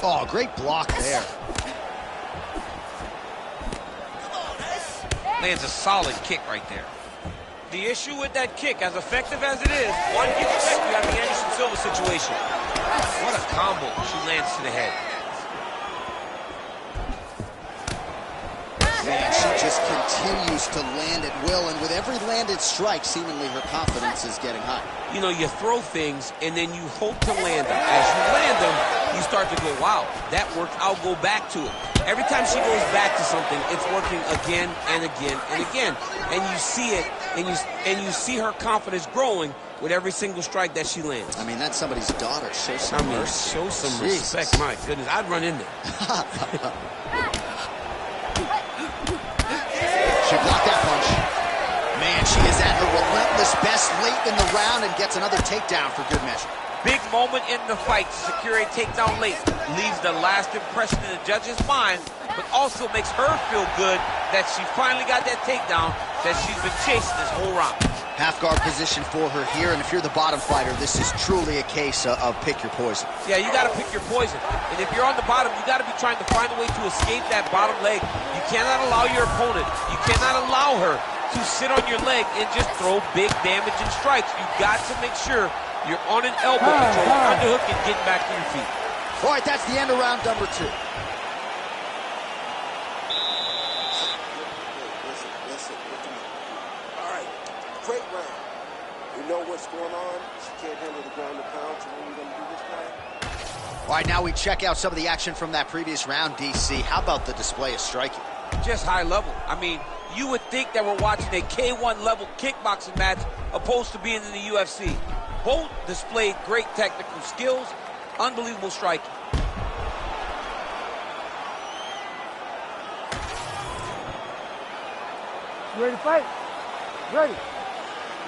Oh, great block there. Lands a solid kick right there. The issue with that kick, as effective as it is, one gets checked, you have the Anderson Silva situation. What a combo she lands to the head. Man, she just continues to land at will, and with every landed strike, seemingly her confidence is getting high. You know, you throw things, and then you hope to land them. As you land them, you start to go, wow, that worked, I'll go back to it. Every time she goes back to something, it's working again and again and again. And you see it, and you see her confidence growing with every single strike that she lands. I mean, that's somebody's daughter. Show some mercy. Show some respect. My goodness, I'd run in there. She blocked that punch. Man, she is at her relentless best late in the round and gets another takedown for good measure. Big moment in the fight to secure a takedown late. Leaves the last impression in the judge's mind, but also makes her feel good that she finally got that takedown that she's been chasing this whole round. Half guard position for her here, and if you're the bottom fighter, this is truly a case of pick your poison. Yeah, you got to pick your poison. And if you're on the bottom, you got to be trying to find a way to escape that bottom leg. You cannot allow your opponent, you cannot allow her to sit on your leg and just throw big damaging strikes. You've got to make sure you're on an elbow control, underhook, and getting back to your feet. All right, that's the end of round number 2. Great round. We know what's going on. She can't handle the ground and pound, so what are we going to do this time? All right, now we check out some of the action from that previous round, DC. How about the display of striking? Just high level. I mean, you would think that we're watching a K1 level kickboxing match opposed to being in the UFC. Both displayed great technical skills, unbelievable striking. You ready to fight? Ready.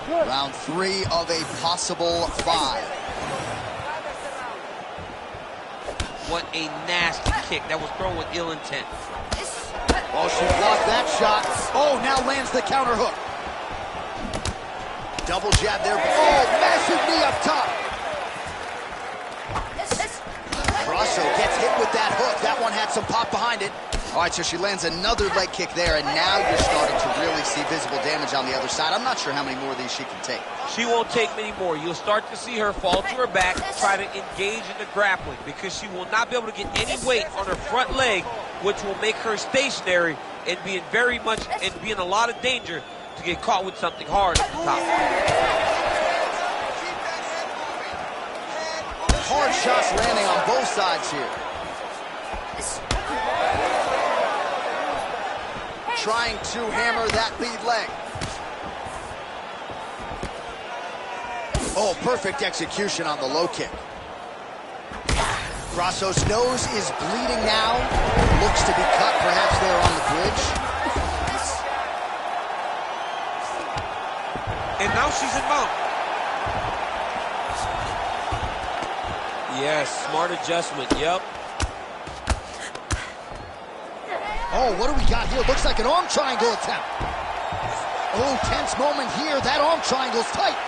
Good. Round 3 of a possible 5. What a nasty kick that was thrown with ill intent. Oh, she blocked that shot. Oh, now lands the counter hook. Double jab there. Oh, massive knee up top. Grasso gets hit with that hook. That one had some pop behind it. All right, so she lands another leg kick there, and now you're starting to really see visible damage on the other side. I'm not sure how many more of these she can take. She won't take many more. You'll start to see her fall to her back, try to engage in the grappling, because she will not be able to get any weight on her front leg, which will make her stationary and be in a lot of danger to get caught with something hard at the top. Hard shots landing on both sides here. Trying to hammer that lead leg. Oh, perfect execution on the low kick. Grasso's nose is bleeding now. Looks to be cut, perhaps there on the bridge. And now she's in mount. Yes, smart adjustment, yep. Oh, what do we got here? Looks like an arm triangle attempt. Oh, tense moment here. That arm triangle's tight.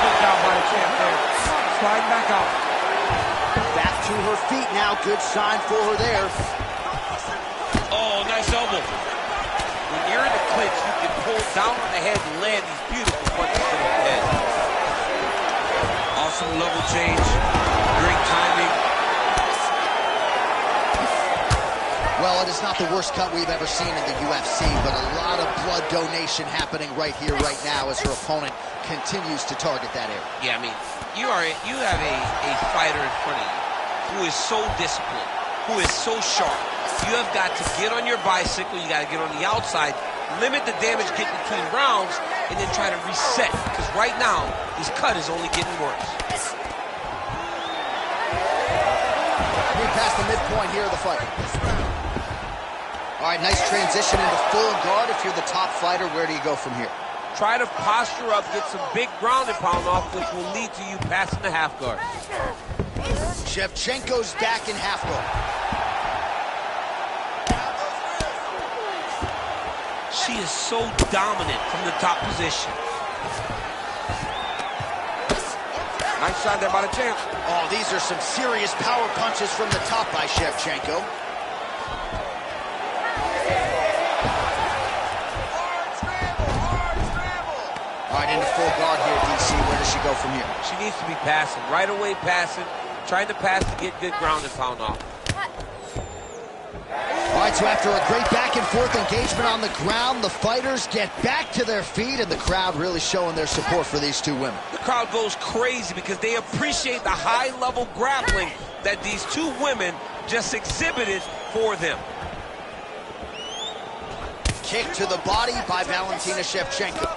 Good job by the champ there. Sliding back out. Back to her feet now. Good sign for her there. Oh, nice elbow. When you're in the clinch, you can pull down on the head and land these beautiful punches to the head. Awesome level change. Great timing. Well, it is not the worst cut we've ever seen in the UFC, but a lot of blood donation happening right here, right now, as her opponent continues to target that area. Yeah, I mean, you have a fighter in front of you who is so disciplined, who is so sharp, You have got to get on your bicycle. You got to get on the outside, limit the damage getting between rounds, and then try to reset. Because right now, this cut is only getting worse. We're past the midpoint here of the fight. All right, nice transition into full guard. If you're the top fighter, where do you go from here? Try to posture up, get some big ground and pound off, which will lead to you passing the half guard. Shevchenko's back in half guard. She is so dominant from the top position. Nice shot there by the champ. Oh, these are some serious power punches from the top by Shevchenko. All right, into full guard here, DC. Where does she go from here? She needs to be passing, right away passing, trying to pass to get good ground and pound off. All right, so after a great back and forth engagement on the ground, the fighters get back to their feet, and the crowd really showing their support for these two women. The crowd goes crazy because they appreciate the high-level grappling that these two women just exhibited for them. Kick to the body by Valentina Shevchenko.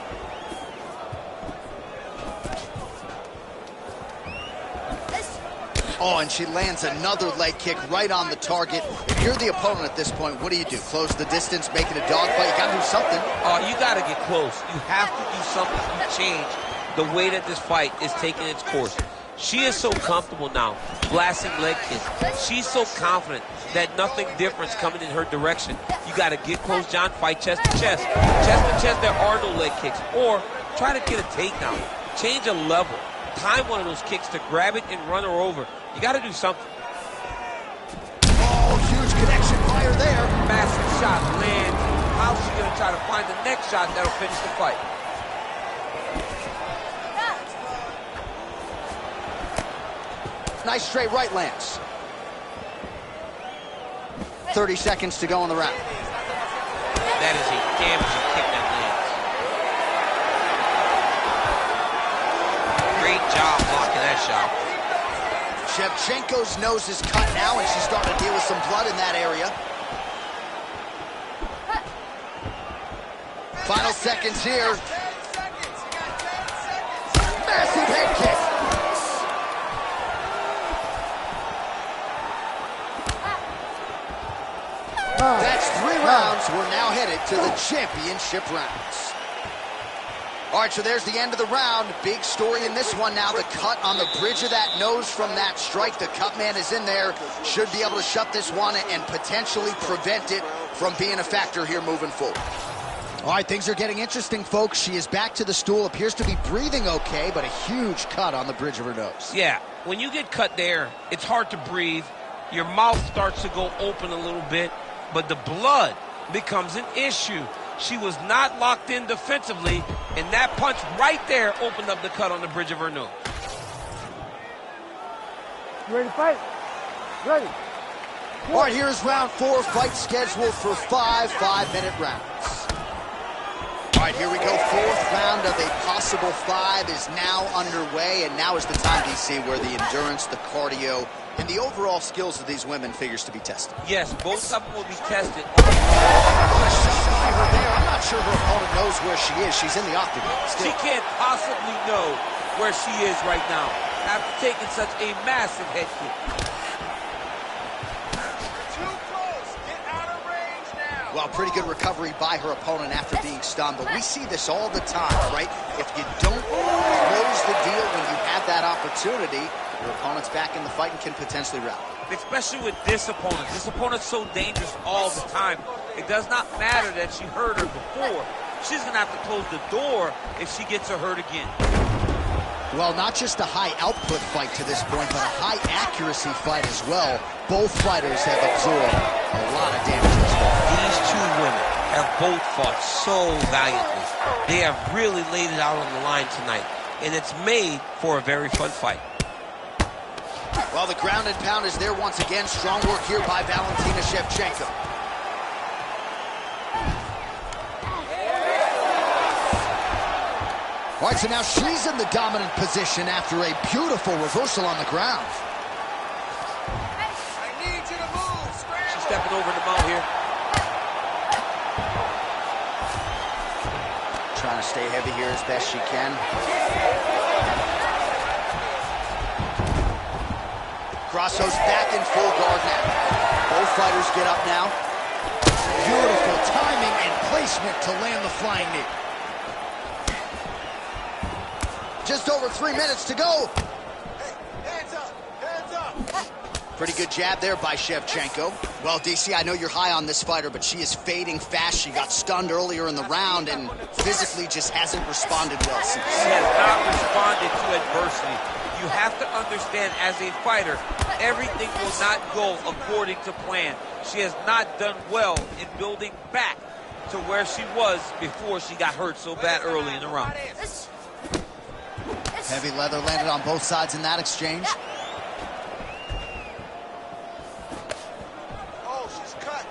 Oh, and she lands another leg kick right on the target. If you're the opponent at this point, what do you do? Close the distance, make it a dogfight? You gotta do something. Oh, you gotta get close. You have to do something to change the way that this fight is taking its course. She is so comfortable now, blasting leg kicks. She's so confident that nothing different's coming in her direction. You gotta get close, John, fight chest to chest. Chest to chest, there are no leg kicks. Or try to get a takedown. Change a level. Time one of those kicks to grab it and run her over. You got to do something. Oh, huge connection fire there. Massive shot lands. How's she going to try to find the next shot that'll finish the fight? Nice straight right lands. 30 seconds to go in the round. That is a damaging kick that lands. Great job blocking that shot. Shevchenko's nose is cut now, and she's starting to deal with some blood in that area. Final seconds here. Massive head kick. That's 3 rounds. We're now headed to the championship rounds. All right, so there's the end of the round. Big story in this one now. The cut on the bridge of that nose from that strike. The cut man is in there. Should be able to shut this one and potentially prevent it from being a factor here moving forward. All right, things are getting interesting, folks. She is back to the stool. Appears to be breathing okay, but a huge cut on the bridge of her nose. Yeah, when you get cut there, it's hard to breathe. Your mouth starts to go open a little bit, but the blood becomes an issue. She was not locked in defensively, and that punch right there opened up the cut on the bridge of her nose. You ready to fight? Ready. All right, here's round 4. Fight scheduled for 5 5-minute rounds. All right, here we go. 4th round of a possible 5 is now underway, and now is the time, DC, where the endurance, the cardio, and the overall skills of these women figures to be tested. Yes, both of them will be tested. I'm not sure her opponent knows where she is. She's in the octagon still. She can't possibly know where she is right now after taking such a massive head kick. Too close. Get out of range now. Well, pretty good recovery by her opponent after being stunned, but we see this all the time, right? If you don't close the deal when you have that opportunity, your opponent's back in the fight and can potentially rally. Especially with this opponent. This opponent's so dangerous all the time. It does not matter that she hurt her before. She's going to have to close the door if she gets her hurt again. Well, not just a high output fight to this point, but a high accuracy fight as well. Both fighters have absorbed a lot of damage this fight. These two women have both fought so valiantly. They have really laid it out on the line tonight, and it's made for a very fun fight. Well, the ground and pound is there once again. Strong work here by Valentina Shevchenko. All right, so now she's in the dominant position after a beautiful reversal on the ground. I need you to move. Scramble. She's stepping over the mount here. Trying to stay heavy here as best she can. Grasso's back in full guard now. Both fighters get up now. Beautiful timing and placement to land the flying knee. Just over 3 minutes to go. Hands up! Hands up! Pretty good jab there by Shevchenko. Well, DC, I know you're high on this fighter, but she is fading fast. She got stunned earlier in the round and physically just hasn't responded well since. She has not responded to adversity. You have to understand, as a fighter, everything will not go according to plan. She has not done well in building back to where she was before she got hurt so bad early in the round. Heavy leather landed on both sides in that exchange. Oh, she's cut.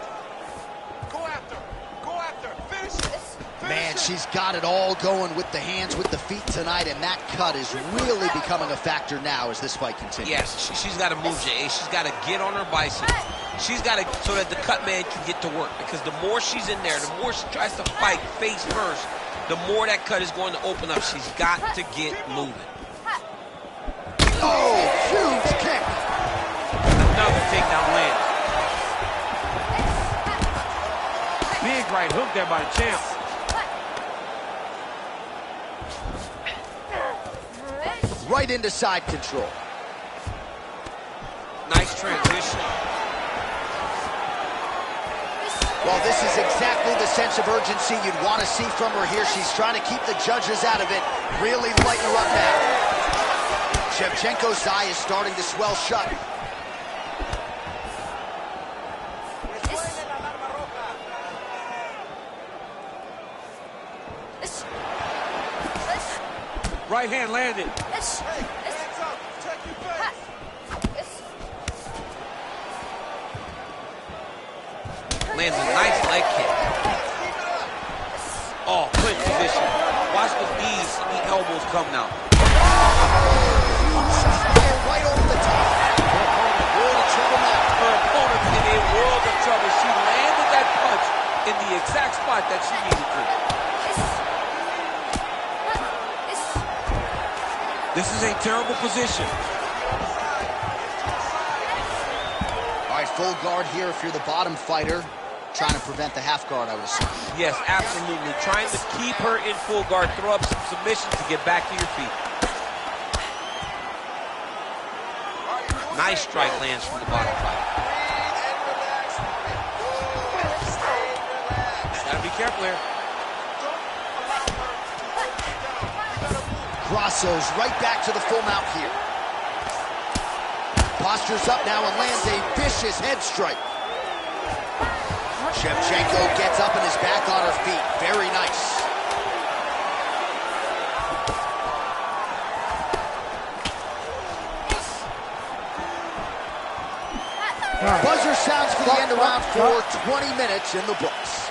Go after her. Go after her. Finish it. Man, she's got it all going with the hands, with the feet tonight, and that cut is really becoming a factor now as this fight continues. Yes, she's got to move, Jay. She's got to get on her bicycle. She's got to, so that the cut man can get to work. Because the more she's in there, the more she tries to fight face first, the more that cut is going to open up. She's got to get moving. Oh, huge kick. Another takedown lands. Big right hook there by the champ. Right into side control. Nice transition. Well, this is exactly the sense of urgency you'd want to see from her here. She's trying to keep the judges out of it. Really lighten her up now. Shevchenko's eye is starting to swell shut. Right hand landed. Hands up. Protect your face. Lands a nice leg kick. Oh, clinch position. Watch the knees and the elbows come now. Right over the top. World of trouble now. Her opponent in a world of trouble. She landed that punch in the exact spot that she needed to. This is a terrible position. All right, full guard here if you're the bottom fighter. Trying to prevent the half guard, I would assume. Yes, absolutely. Trying to keep her in full guard, throw up some submissions to get back to your feet. Nice strike lands from the bottom fighter. Gotta be careful here. Grasso's right back to the full mount here. Postures up now and lands a vicious head strike. Shevchenko gets up and is back on her feet. Very nice. Buzzer sounds for the end of round 4, 20 minutes in the books.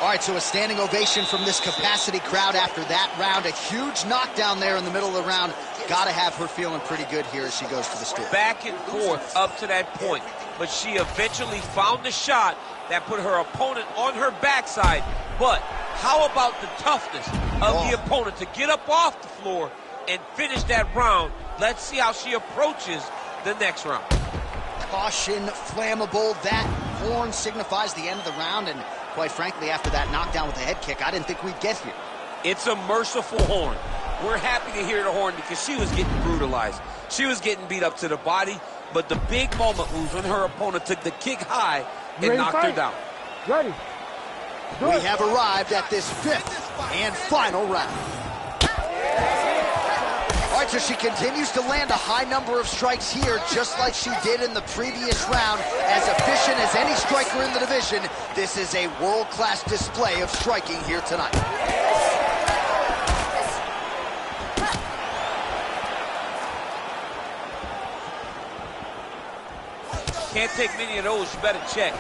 All right, so a standing ovation from this capacity crowd after that round. A huge knockdown there in the middle of the round. Got to have her feeling pretty good here as she goes to the stool. Back and forth up to that point, but she eventually found the shot that put her opponent on her backside. But how about the toughness of the opponent to get up off the floor and finish that round? Let's see how she approaches the next round. Caution, flammable. That horn signifies the end of the round, and quite frankly, after that knockdown with the head kick, I didn't think we'd get here. It's a merciful horn. We're happy to hear the horn because she was getting brutalized. She was getting beat up to the body, but the big moment was when her opponent took the kick high and knocked her down. Ready. We have arrived at this 5th and final round. All right, so she continues to land a high number of strikes here, just like she did in the previous round. As efficient as any striker in the division, this is a world-class display of striking here tonight. Can't take many of those, you better check.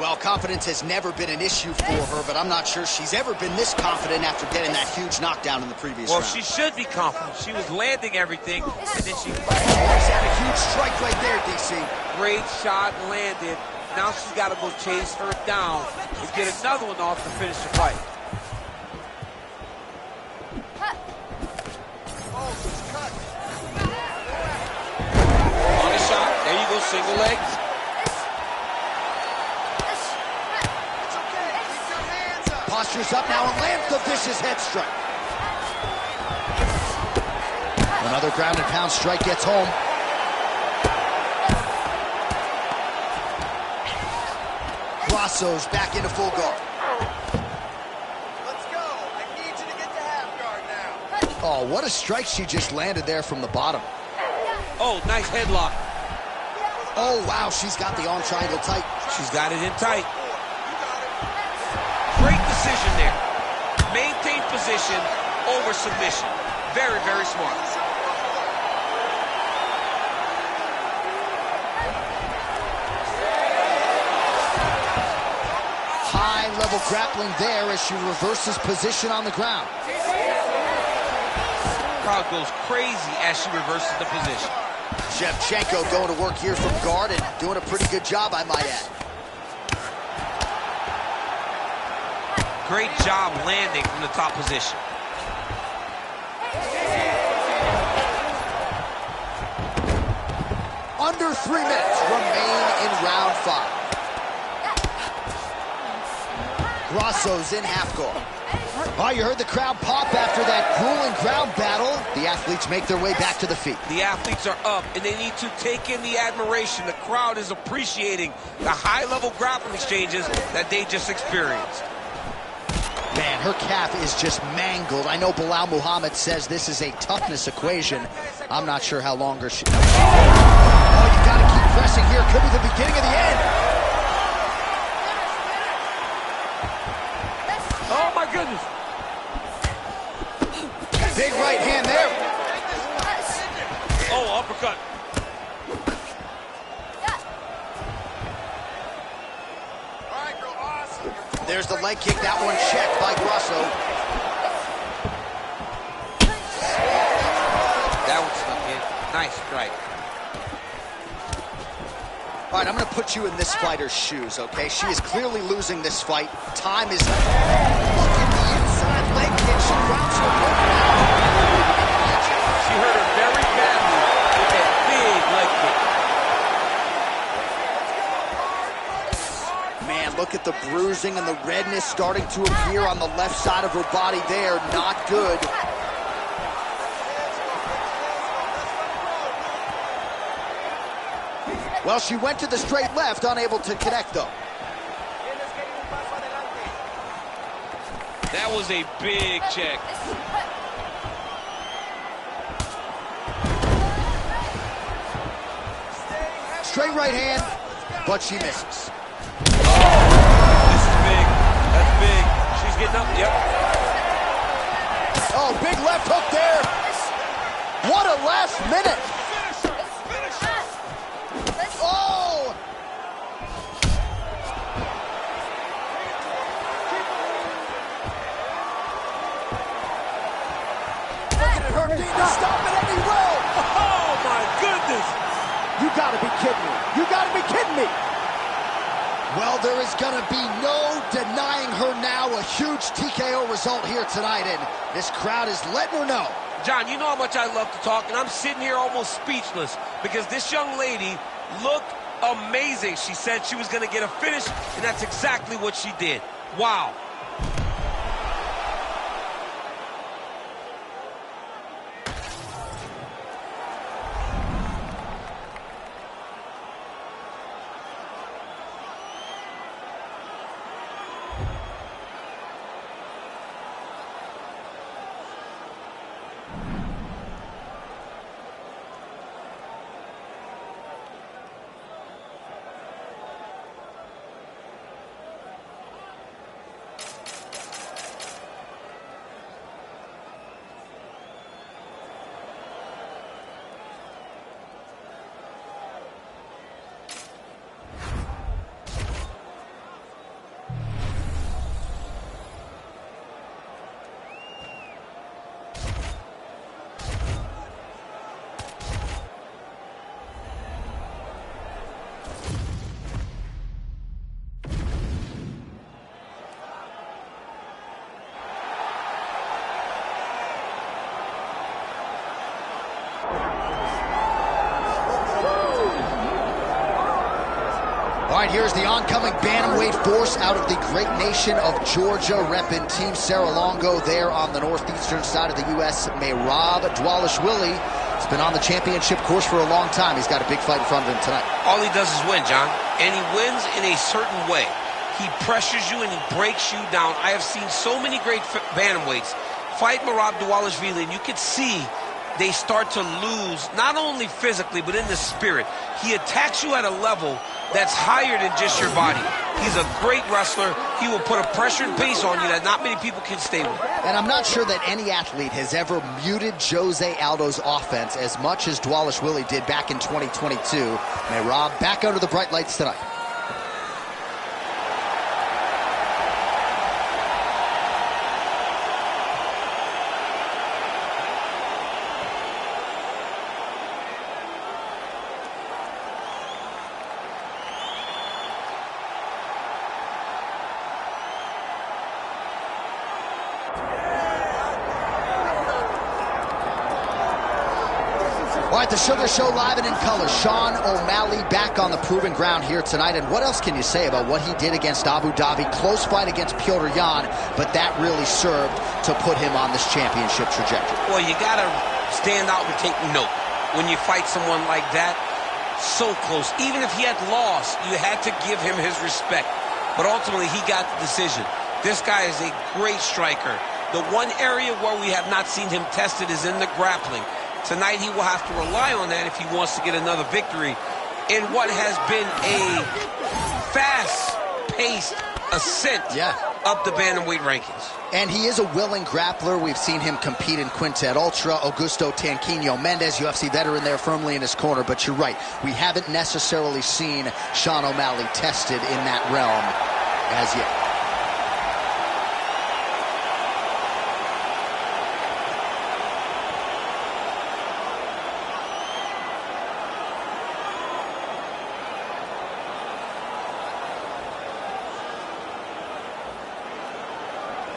Well, confidence has never been an issue for her, but I'm not sure she's ever been this confident after getting that huge knockdown in the previous round. Well, she should be confident. She was landing everything, and then she... She's had a huge strike right there, DC. Great shot landed. Now she's got to go chase her down and get another one off to finish the fight. On the shot. There you go, single leg. Postures up now and lands the vicious head strike. Another ground and pound strike gets home. Grasso's back into full guard. Let's go. I need you to get to half guard now. Oh, what a strike she just landed there from the bottom. Oh, nice headlock. Oh, wow, she's got the arm triangle tight. She's got it in tight. Great decision there. Maintain position over submission. Very, very smart. High-level grappling there as she reverses position on the ground. Crowd goes crazy as she reverses the position. Shevchenko going to work here from guard and doing a pretty good job, I might add. Great job landing from the top position. Under 3 minutes remain in round 5. Grasso's in half guard. Oh, you heard the crowd pop after that grueling ground battle. The athletes make their way back to the feet. The athletes are up, and they need to take in the admiration. The crowd is appreciating the high-level grappling exchanges that they just experienced. Man, her calf is just mangled. I know Bilal Muhammad says this is a toughness equation. I'm not sure how longer she... Oh, you gotta keep pressing here. Could be the beginning of the end. Oh, my goodness. Big right hand there. Oh, uppercut. There's the leg kick. That one checked by Grasso. That one snuck in. Nice strike. All right, I'm going to put you in this fighter's shoes, okay? She is clearly losing this fight. Time is... Look at the inside leg kick. She grounds her opponent out. She hurt her very badly with that big leg kick. Man, look at the bruising and the redness starting to appear on the left side of her body there. Not good. Well, she went to the straight left, unable to connect, though. That was a big check. Straight right hand, but she misses. This is big. That's big. She's getting up. Yep. Oh, big left hook there. What a last minute. Oh! Look at her needing to stop it any road. Oh, my goodness. You gotta be kidding me. You gotta be kidding me. Well, there is going to be no denying her now. A huge TKO result here tonight, and this crowd is letting her know. John, you know how much I love to talk, and I'm sitting here almost speechless because this young lady looked amazing. She said she was going to get a finish, and that's exactly what she did. Wow. right, here's the oncoming bantamweight force out of the great nation of Georgia, repping Team Serra-Longo there on the northeastern side of the U.S. Merab Dvalishvili has been on the championship course for a long time. He's got a big fight in front of him tonight. All he does is win, John, and he wins in a certain way. He pressures you and he breaks you down. I have seen so many great bantamweights fight Merab Dvalishvili, and you can see they start to lose, not only physically, but in the spirit. He attacks you at a level that's higher than just your body. He's a great wrestler. He will put a pressure and pace on you that not many people can stay with. And I'm not sure that any athlete has ever muted Jose Aldo's offense as much as Dvalishvili did back in 2022. Merab back under the bright lights tonight. All right, the Sugar Show live and in color. Sean O'Malley back on the proven ground here tonight. And what else can you say about what he did against Abu Dhabi? Close fight against Petr Yan, but that really served to put him on this championship trajectory. Well, you got to stand out and take note when you fight someone like that. So close. Even if he had lost, you had to give him his respect. But ultimately, he got the decision. This guy is a great striker. The one area where we have not seen him tested is in the grappling. Tonight, he will have to rely on that if he wants to get another victory in what has been a fast-paced ascent up the bantamweight rankings. And he is a willing grappler. We've seen him compete in Quintet Ultra. Augusto Tanquinho Mendez, UFC veteran there firmly in his corner. But you're right, we haven't necessarily seen Sean O'Malley tested in that realm as yet.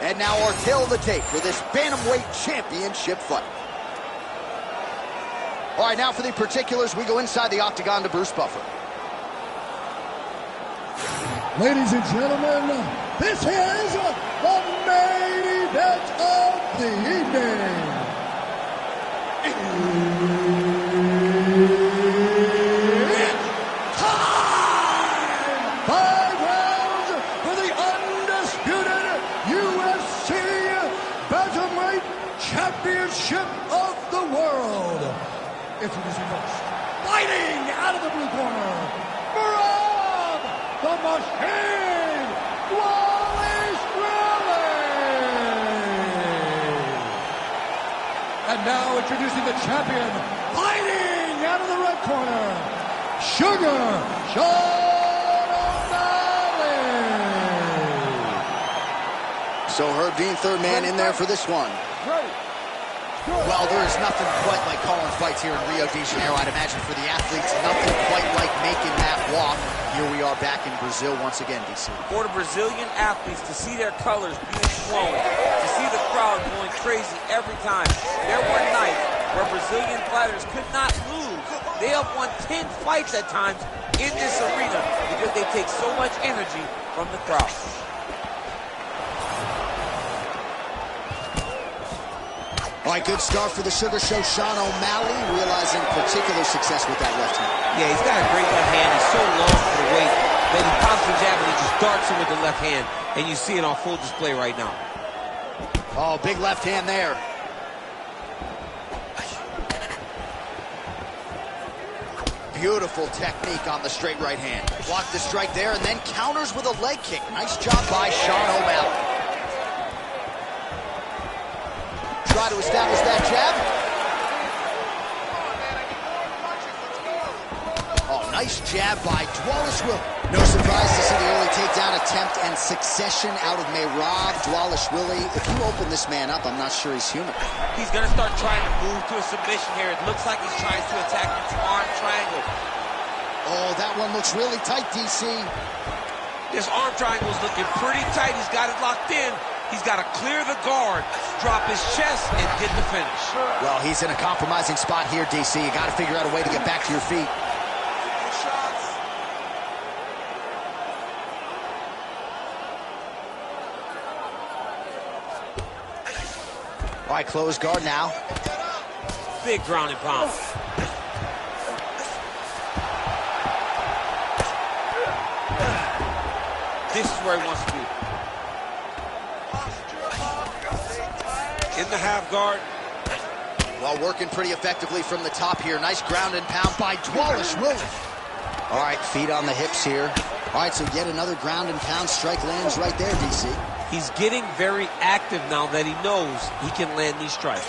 And now our tail of the tape for this bantamweight championship fight. All right, now for the particulars, we go inside the octagon to Bruce Buffer. Ladies and gentlemen, this is the main event of the evening. It's time! 5 rounds for the undisputed UFC Bantamweight Championship of the World. Introducing first, fighting out of the blue corner, Merab the Machine Dvalishvili. And now introducing the champion, fighting out of the red corner, Sugar Sean O'Malley. So Herb Dean, third man in there for this one. Well, there is nothing quite like calling fights here in Rio de Janeiro. I'd imagine for the athletes, nothing quite like making that walk. Here we are back in Brazil once again, DC. For the Brazilian athletes to see their colors being flown, to see the crowd going crazy every time. There were nights where Brazilian fighters could not lose. They have won 10 fights at times in this arena because they take so much energy from the crowd. All right, good start for the Sugar Show. Sean O'Malley realizing particular success with that left hand. Yeah, he's got a great left hand. It's so long for the weight that he pops the jab and he just darts him with the left hand. And you see it on full display right now. Oh, big left hand there. Beautiful technique on the straight right hand. Blocked the strike there and then counters with a leg kick. Nice job by Sean O'Malley. Try to establish that jab. Oh, nice jab by Dvalishvili. No surprise to see the early takedown attempt and succession out of Merab Dvalishvili. If you open this man up, I'm not sure he's human. He's going to start trying to move to a submission here. It looks like he's trying to attack this arm triangle. Oh, that one looks really tight, DC. This arm triangle is looking pretty tight. He's got it locked in. He's got to clear the guard, drop his chest, and get the finish. Well, he's in a compromising spot here, DC. You got to figure out a way to get back to your feet. right, close guard now. Big ground and pound. This is where he wants to be. In the half guard. Well, working pretty effectively from the top here. Nice ground and pound by Wallace Willis. All right, feet on the hips here. All right, so yet another ground and pound strike lands right there, DC. He's getting very active now that he knows he can land these strikes.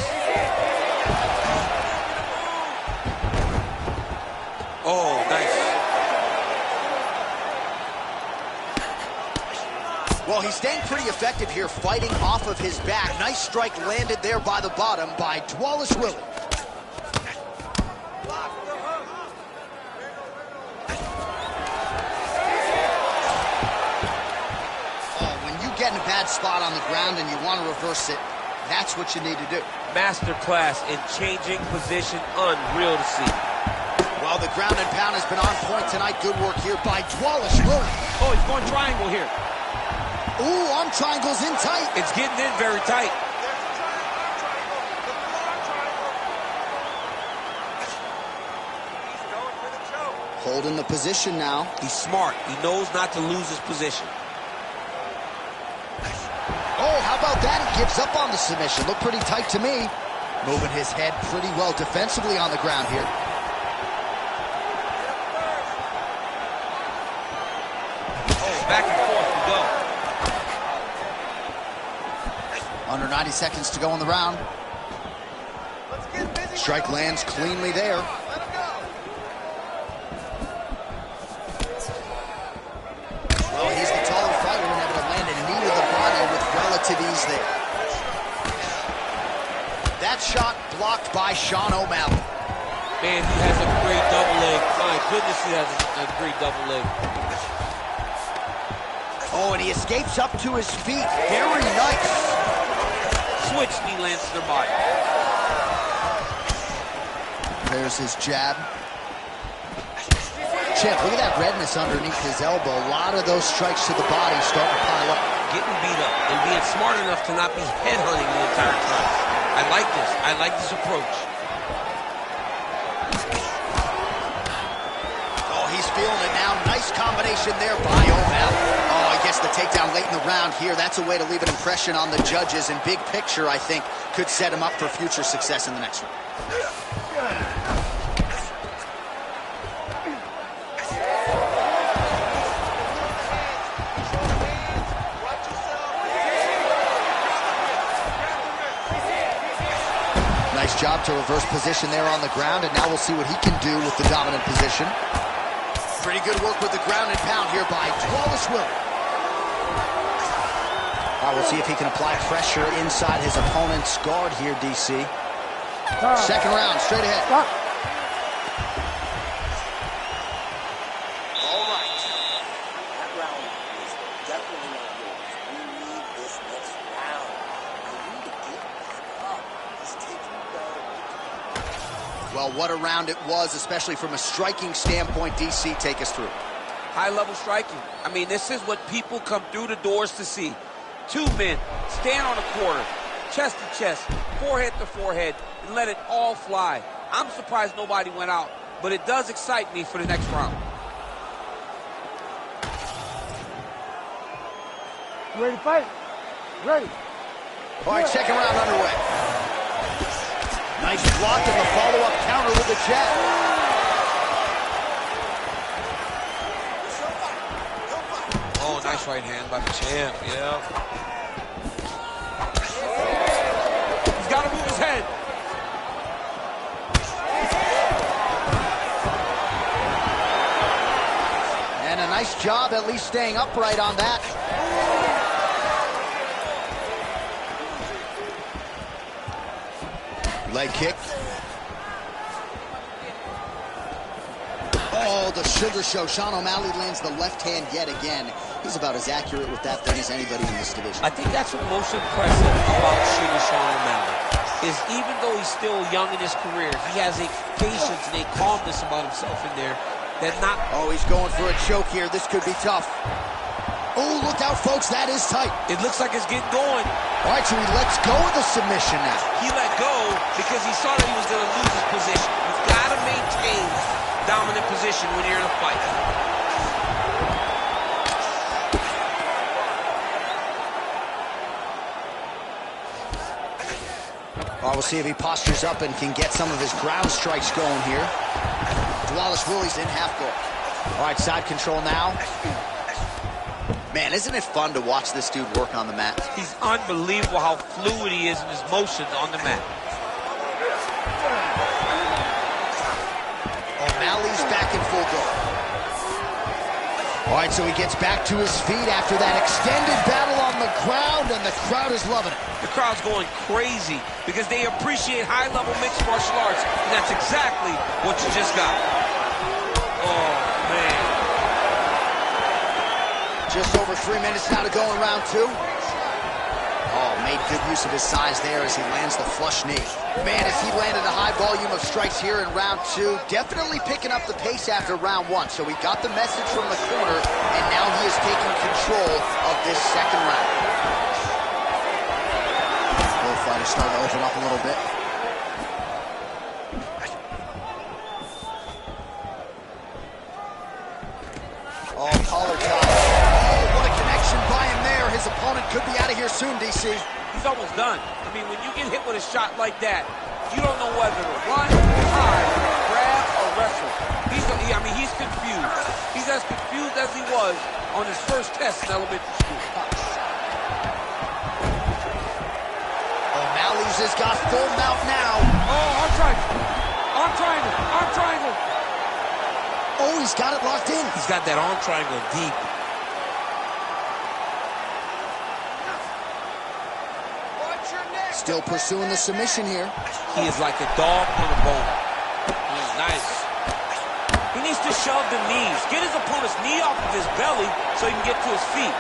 Oh, nice. Well, he's staying pretty effective here, fighting off of his back. Nice strike landed there by the bottom by Wallace Willis. Get in a bad spot on the ground and you want to reverse it, that's what you need to do. Masterclass in changing position, unreal to see. Well, the ground and pound has been on point tonight. Good work here by Wallace Willis. Oh, he's going triangle here. Ooh, arm triangle's in tight. It's getting in very tight. Holding the position now. He's smart. He knows not to lose his position. Oh, how about that? He gives up on the submission. Looked pretty tight to me. Moving his head pretty well defensively on the ground here. Oh, back and forth we go. Under 90 seconds to go in the round. Strike lands cleanly there. Well, he's the taller fighter and able to land a knee to the body with relative ease there. That shot blocked by Sean O'Malley. Man, he has a great double leg. My goodness, he has a great double leg. Oh, and he escapes up to his feet. Very nice. Switch knee lands to the body. There's his jab. Champ, look at that redness underneath his elbow. A lot of those strikes to the body starting to pile up. Getting beat up and being smart enough to not be headhunting the entire time. I like this. I like this approach. Oh, he's feeling it now. Nice combination there by O'Malley. Oh, he gets the takedown late in the round here. That's a way to leave an impression on the judges. And big picture, I think, could set him up for future success in the next round. Nice job to reverse position there on the ground, and now we'll see what he can do with the dominant position. Pretty good work with the ground and pound here by Wallace Willis. All right, we'll see if he can apply pressure inside his opponent's guard here, DC. Second round, straight ahead. All right. That round is definitely not yours. We need this next round. I need to get back up. He's taking the... Well, what a round it was, especially from a striking standpoint. DC, take us through. High-level striking. I mean, this is what people come through the doors to see. Two men stand on a quarter, chest to chest, forehead to forehead, and let it all fly. I'm surprised nobody went out, but it does excite me for the next round. Ready to fight? Ready. All right, second round underway. Nice block and the follow-up counter with the jab. Oh, nice right hand by the champ, yeah. He's got to move his head. And a nice job at least staying upright on that. Leg kick. Oh, the sugar show. Sean O'Malley lands the left hand yet again. He's about as accurate with that thing as anybody in this division. I think that's what most impressive about Sugar Sean O'Malley is even though he's still young in his career, he has a patience and a calmness about himself in there that not... Oh, he's going for a choke here. This could be tough. Oh, look out, folks. That is tight. It looks like it's getting going. All right, so he lets go of the submission now. He let go because he saw that he was going to lose his position. You've got to maintain dominant position when you're in a fight. All right, we'll see if he postures up and can get some of his ground strikes going here. Wallace Willie's in half guard. All right, side control now. Man, isn't it fun to watch this dude work on the mat? He's unbelievable how fluid he is in his motions on the mat. O'Malley's back in full guard. All right, so he gets back to his feet after that extended battle on the ground, and the crowd is loving it. The crowd's going crazy because they appreciate high-level mixed martial arts, and that's exactly what you just got. Oh, man. Just over 3 minutes now to go in round 2. Oh, made good use of his size there as he lands the flush knee. Man, as he landed a high volume of strikes here in round 2, definitely picking up the pace after round 1. So he got the message from the corner, and now he is taking control of this second round. Both fighters starting to open up a little bit. Oh, collar tie. Oh, what a connection by him there. His opponent could be out of here soon, DC. He's almost done. I mean, when you get hit with a shot like that, you don't know whether to run, hide, grab, or wrestle. He's confused. He's as confused as he was on his first test in elementary school. O'Malley's has got full mount now. Oh, arm triangle. Arm triangle. Arm triangle. Oh, he's got it locked in. He's got that arm triangle deep. Still pursuing the submission here. He is like a dog on a bone. Nice. He needs to shove the knees. Get his opponent's knee off of his belly so he can get to his feet.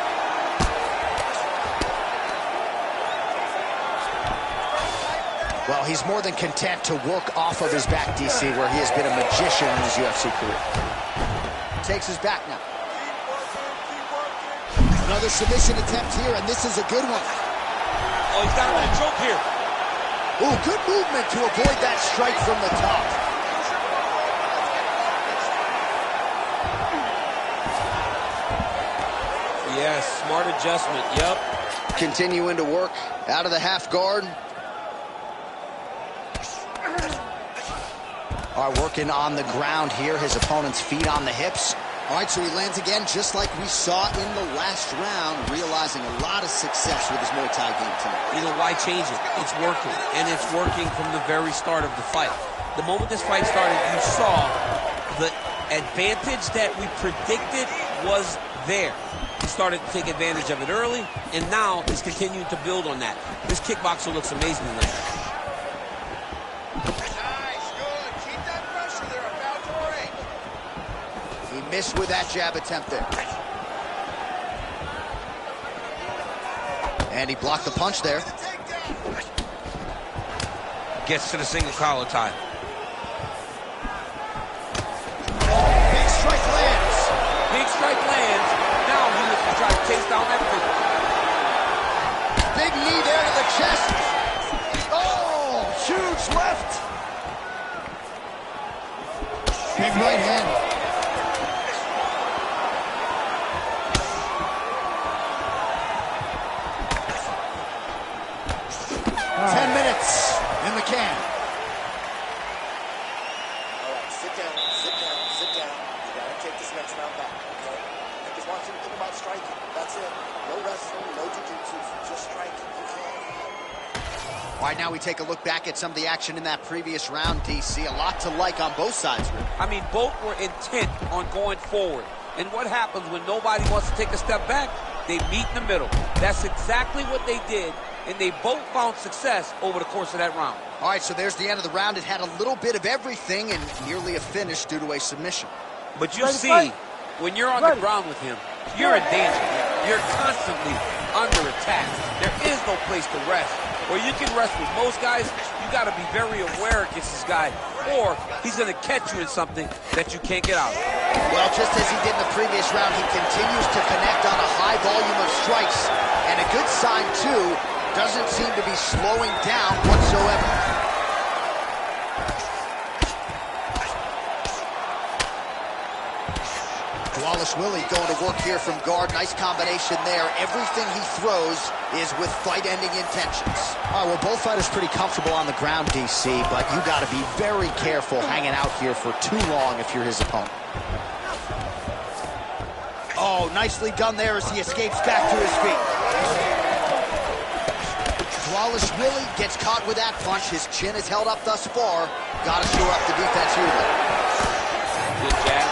Well, he's more than content to work off of his back, DC, where he has been a magician in his UFC career. Takes his back now. Another submission attempt here, and this is a good one. Oh, he's got him in a choke here. Oh, good movement to avoid that strike from the top. Yes, smart adjustment, yep. Continuing to work out of the half guard. All right, working on the ground here. His opponent's feet on the hips. All right, so he lands again just like we saw in the last round, realizing a lot of success with his Muay Thai game tonight. You know, why change it? It's working, and it's working from the very start of the fight. The moment this fight started, you saw the advantage that we predicted was there. He started to take advantage of it early, and now he's continuing to build on that. This kickboxer looks amazing tonight. Missed with that jab attempt there. And he blocked the punch there. Gets to the single collar tie. Big strike lands. Big strike lands. Now he looks to try to chase down everything. Big knee there to the chest. Oh, huge left. Big right hand. 10 minutes in the can. All right, sit down, sit down, sit down. You gotta take this next round back, okay? I just want you to think about striking. That's it. No wrestling, no jiu-jitsu, just striking, okay? All right, now we take a look back at some of the action in that previous round, DC. A lot to like on both sides, really. I mean, both were intent on going forward. And what happens when nobody wants to take a step back? They meet in the middle. That's exactly what they did, and they both found success over the course of that round. All right, so there's the end of the round. It had a little bit of everything and nearly a finish due to a submission. But you see, when you're on the ground with him, you're in danger. You're constantly under attack. There is no place to rest. where you can wrestle with most guys, you got to be very aware against this guy, or he's going to catch you in something that you can't get out of. Well, just as he did in the previous round, he continues to connect on a high volume of strikes. And a good sign, too, doesn't seem to be slowing down whatsoever. Wallace Willie going to work here from guard. Nice combination there. Everything he throws is with fight-ending intentions. All right, well, both fighters pretty comfortable on the ground, DC, but you got to be very careful hanging out here for too long if you're his opponent. Oh, nicely done there as he escapes back to his feet. Wallace Willie gets caught with that punch. His chin is held up thus far. Got to shore up the defense here, though. Good jab.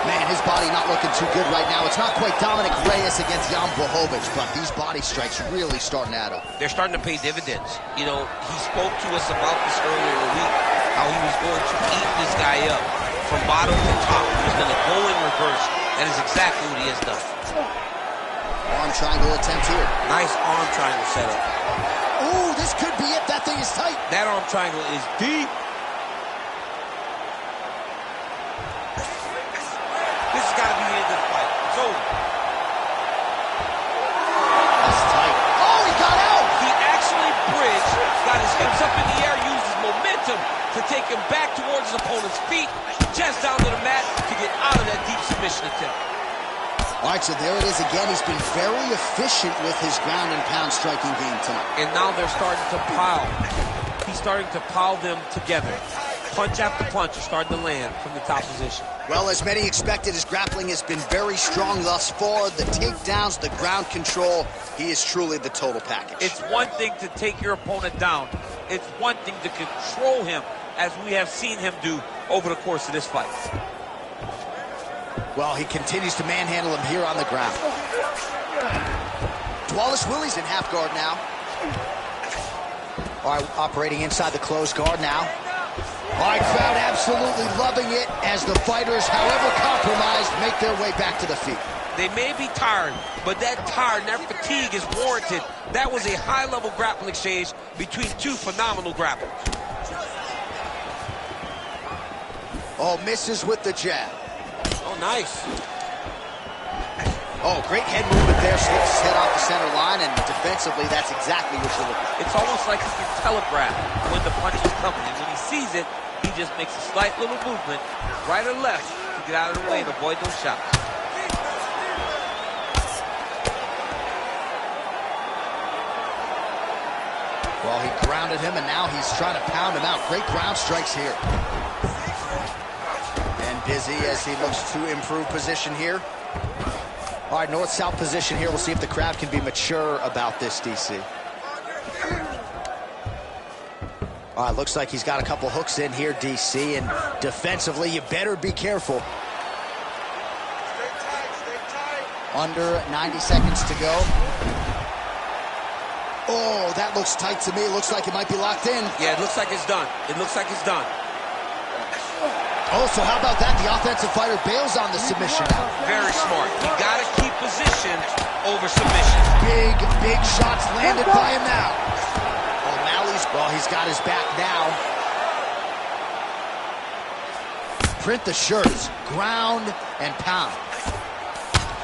Man, his body not looking too good right now. It's not quite Dominic Reyes against Jan Blachowicz, but these body strikes really starting to add up. They're starting to pay dividends. You know, he spoke to us about this earlier in the week, how he was going to eat this guy up from bottom to top. He was going to go in reverse. That is exactly what he has done. Arm triangle attempt here. Nice arm triangle setup. Ooh, this could be it. That thing is tight. That arm triangle is deep. This has got to be the end of the fight. It's over. That's tight. Oh, he got out. He actually bridged, got his hips up in the air, used his momentum to take him back towards his opponent's feet, just down to the mat to get out of that deep submission attempt. All right, so there it is again. He's been very efficient with his ground and pound striking game tonight. And now they're starting to pile. He's starting to pile them together. Punch after punch is starting to land from the top position. Well, as many expected, his grappling has been very strong thus far. The takedowns, the ground control, he is truly the total package. It's one thing to take your opponent down. It's one thing to control him, as we have seen him do over the course of this fight. Well, he continues to manhandle him here on the ground. Wallace Willie's in half guard now. All right, operating inside the closed guard now. All right, crowd absolutely loving it as the fighters, however compromised, make their way back to the feet. They may be tired, but that tired and that fatigue is warranted. That was a high-level grappling exchange between two phenomenal grapplers. Oh, misses with the jab. Oh, nice. Oh, great head movement there. Slips his head off the center line, and defensively, that's exactly what you're looking for. It's almost like he can telegraph when the punch is coming. And when he sees it, he just makes a slight little movement, right or left, to get out of the way and avoid those shots. Well, he grounded him, and now he's trying to pound him out. Great ground strikes here. And busy as he looks to improve position here. All right, north-south position here. We'll see if the crowd can be mature about this, DC. All right, looks like he's got a couple hooks in here, DC, and defensively, you better be careful. Under 90 seconds to go. Oh, that looks tight to me. Looks like it might be locked in. Yeah, it looks like it's done. It looks like it's done. Oh, so how about that? The offensive fighter bails on the submission now. Very smart. You got to keep position over submission. Big shots landed by him now. O'Malley's, well, he's got his back now. Print the shirts, ground and pound.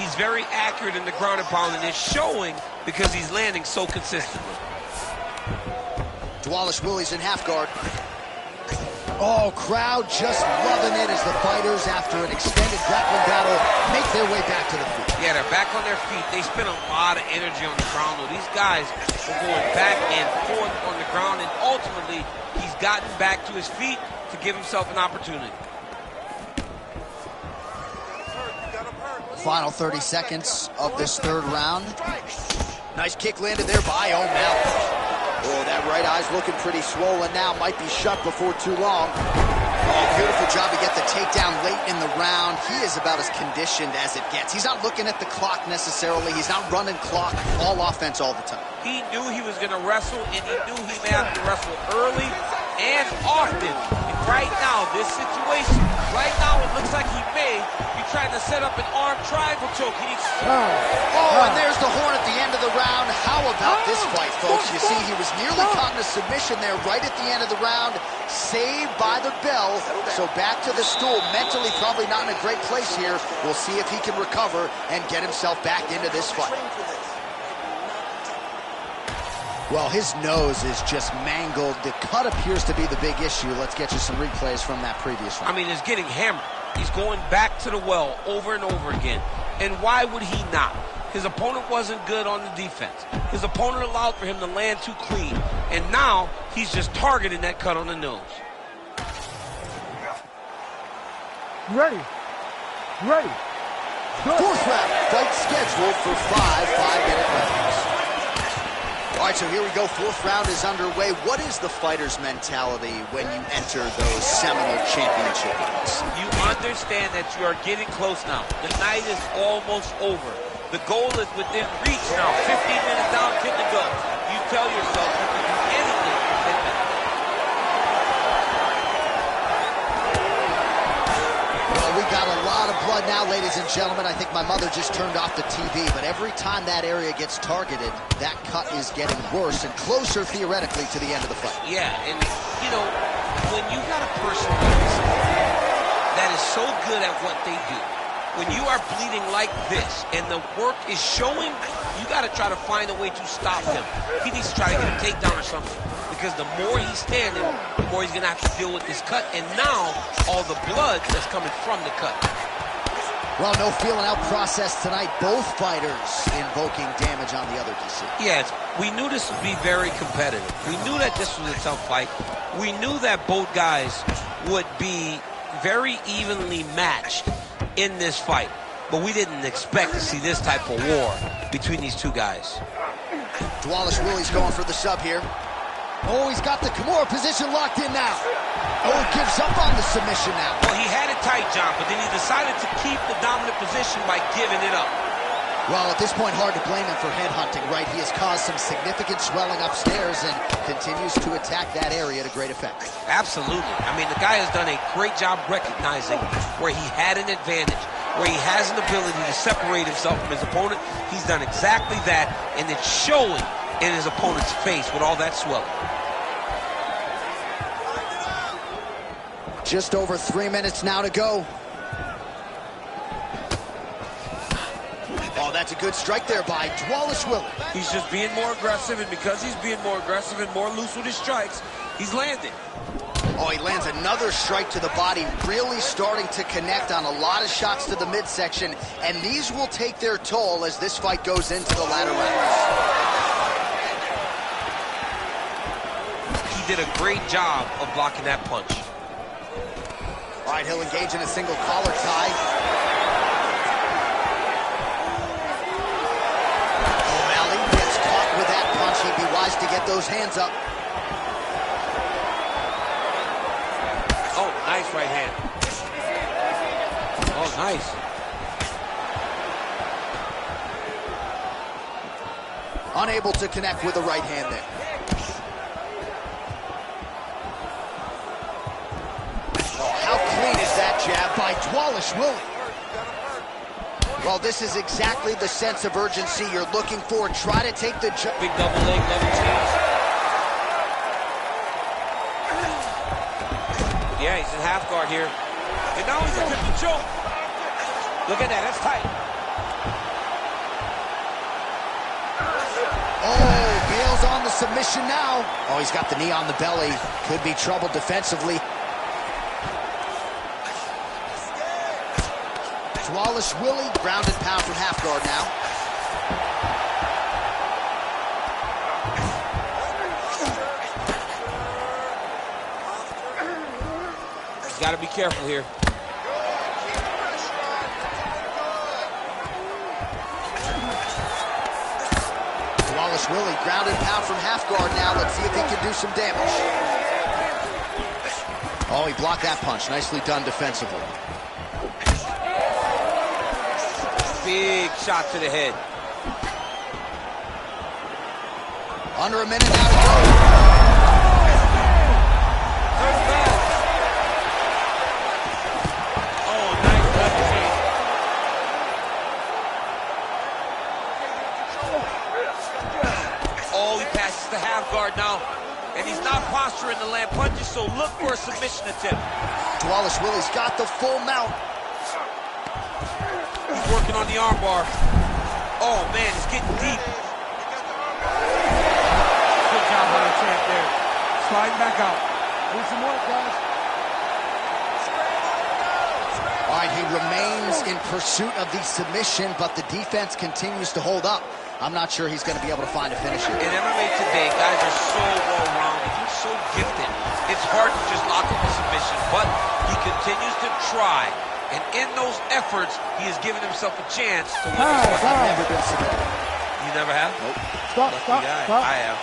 He's very accurate in the ground and pound, and it's showing because he's landing so consistently. Wallace Willie's in half guard. Oh, crowd just loving it as the fighters, after an extended grappling battle, make their way back to the feet. Yeah, they're back on their feet. They spend a lot of energy on the ground, though. These guys are going back and forth on the ground, and ultimately, he's gotten back to his feet to give himself an opportunity. Final 30 seconds of this third round. Nice kick landed there by O'Malley. Oh, that right eye's looking pretty swollen now. Might be shut before too long. Oh, beautiful job to get the takedown late in the round. He is about as conditioned as it gets. He's not looking at the clock necessarily. He's not running clock, all offense all the time. He knew he was going to wrestle, and he knew he may have to wrestle early and often in right now, this situation, right now it looks like he may be trying to set up an arm triangle choke. Oh, and there's the horn at the end of the round. How about this fight, folks? You see, he was nearly caught in a submission there right at the end of the round. Saved by the bell. So back to the stool. Mentally probably not in a great place here. We'll see if he can recover and get himself back into this fight. Well, his nose is just mangled. The cut appears to be the big issue. Let's get you some replays from that previous one. I mean, it's getting hammered. He's going back to the well over and over again. And why would he not? His opponent wasn't good on the defense. His opponent allowed for him to land too clean. And now he's just targeting that cut on the nose. Ready. Ready. Fourth round, fight scheduled for 5 5-minute rounds. All right, so here we go. Fourth round is underway. What is the fighter's mentality when you enter those seminal championship bouts? You understand that you are getting close now. The night is almost over. The goal is within reach now. 15 minutes down, 10 to go. You tell yourself you can do anything in 10 minutes. Well, we got a lot of blood now, ladies and gentlemen. I think my mother just turned off the TV, but every time that area gets targeted, that cut is getting worse and closer, theoretically, to the end of the fight. Yeah, and, you know, when you got a person like this that is so good at what they do, when you are bleeding like this and the work is showing, you got to try to find a way to stop him. He needs to try to get a takedown or something, because the more he's standing, the more he's going to have to deal with this cut, and now all the blood that's coming from the cut. Well, no feeling out process tonight. Both fighters invoking damage on the other DC. Yes, we knew this would be very competitive. We knew that this was a tough fight. We knew that both guys would be very evenly matched in this fight, but we didn't expect to see this type of war between these two guys. Wallace Willie's going for the sub here. Oh, he's got the Kimura position locked in now. Oh, gives up on the submission now. Well, he had it tight, John, but then he decided to keep the dominant position by giving it up. Well, at this point, hard to blame him for headhunting, right? He has caused some significant swelling upstairs and continues to attack that area to great effect. Absolutely. I mean, the guy has done a great job recognizing where he had an advantage, where he has an ability to separate himself from his opponent. He's done exactly that, and it's showing in his opponent's face with all that swelling. Just over 3 minutes now to go. Oh, that's a good strike there by Wallace Willie. He's just being more aggressive, and because he's being more aggressive and more loose with his strikes, he's landing. Oh, he lands another strike to the body, really starting to connect on a lot of shots to the midsection, and these will take their toll as this fight goes into the latter rounds. He did a great job of blocking that punch. All right, he'll engage in a single collar tie. O'Malley gets caught with that punch. He'd be wise to get those hands up. Oh, nice right hand. Oh, nice. Unable to connect with the right hand there. Jab by Wallace Willie. Well, this is exactly the sense of urgency you're looking for. Try to take the jump. Big double leg, double cheese. Yeah, he's in half guard here. And now he's attempting to choke. Look at that, that's tight. Oh, bails on the submission now. Oh, he's got the knee on the belly. Could be trouble defensively. Wallace Willie, ground and pound from half guard now. He's got to be careful here. Wallace Willie, ground and pound from half guard now. Let's see if he can do some damage. Oh, he blocked that punch. Nicely done defensively. Big shot to the head. Under a minute now to go. First bad. guard now. And he's not posturing to land punches, so look for a submission attempt. Wallace Willie's got the full mount. He's working on the armbar. Oh, man, it's getting deep. Good job by the champ there. Sliding back out. Do some work, guys. All right, he remains in pursuit of the submission, but the defense continues to hold up. I'm not sure he's going to be able to find a finish here. In MMA today, guys are so well-rounded. He's so gifted. It's hard to just lock up a submission, but he continues to try. And in those efforts, he has given himself a chance to win this fight. I've never been submitted. You never have? Nope. Stop. I have.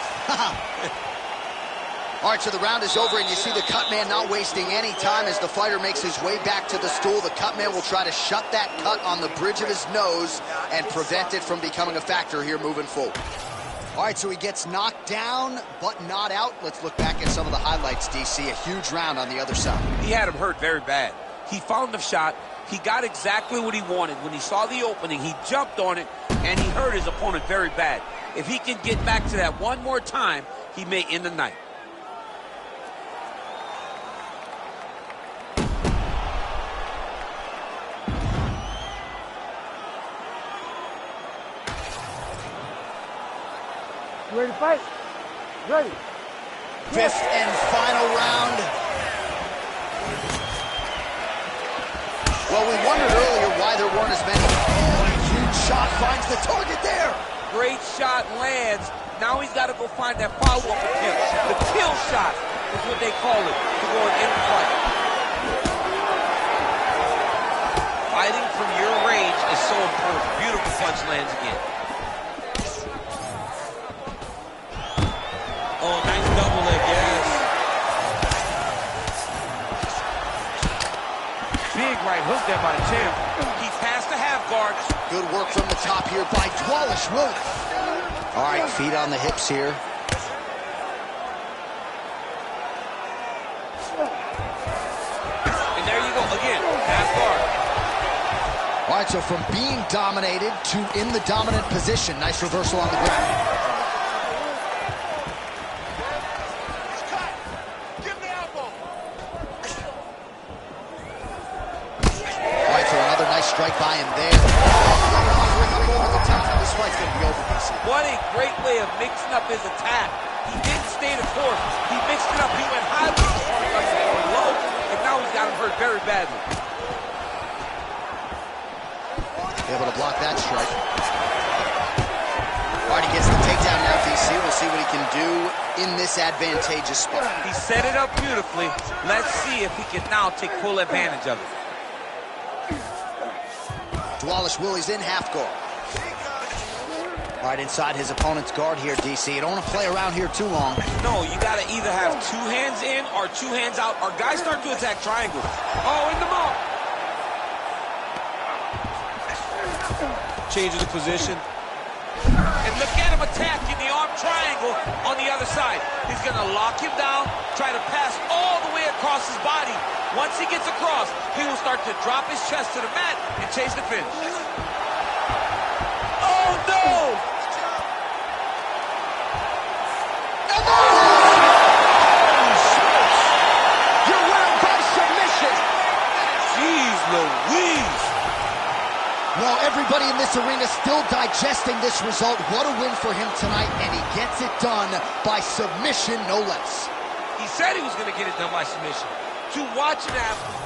All right, so the round is over, and you see the cut man not wasting any time as the fighter makes his way back to the stool. The cut man will try to shut that cut on the bridge of his nose and prevent it from becoming a factor here moving forward. All right, so he gets knocked down, but not out. Let's look back at some of the highlights, DC. A huge round on the other side. He had him hurt very bad. He found the shot. He got exactly what he wanted. When he saw the opening, he jumped on it, and he hurt his opponent very bad. If he can get back to that one more time, he may end the night. You ready to fight? Ready. Fifth and final round. Well, we wondered earlier why there weren't as many. Oh, a huge shot finds the target there. Great shot lands. Now he's got to go find that follow-up attempt. The kill shot is what they call it to go and end the fight. Fighting from your range is so important. Beautiful punch lands again. Oh, nice double leg, yes. Big right hook there by the champ. He has to have guards. Good work from the top here by Wallace Willie. All right, feet on the hips here. And there you go, again, half guard. All right, so from being dominated to in the dominant position. Nice reversal on the ground. Strike by him there. Over the top. This fight's going to be over, DC. What a great way of mixing up his attack. He didn't stay the course. He mixed it up. He went high with his uppercuts and going low, and now he's got him hurt very badly. Able to block that strike. All right, he gets the takedown now, DC. We'll see what he can do in this advantageous spot. He set it up beautifully. Let's see if he can now take full advantage of it. Wallace Willie's in half guard. Right inside his opponent's guard here, DC. You don't want to play around here too long. No, you got to either have two hands in or two hands out, or guys start to attack triangles. Oh, in the mouth. Changing the position. And look at him attacking the arm triangle on the other side. He's going to lock him down, try to pass all the way across his body. Once he gets across, he will start to drop his chest to the mat and chase the finish. Oh, no! You're winning by submission. Jeez Louise. Well, everybody in this arena still digesting this result. What a win for him tonight, and he gets it done by submission, no less. He said he was going to get it done by submission. To watch an athlete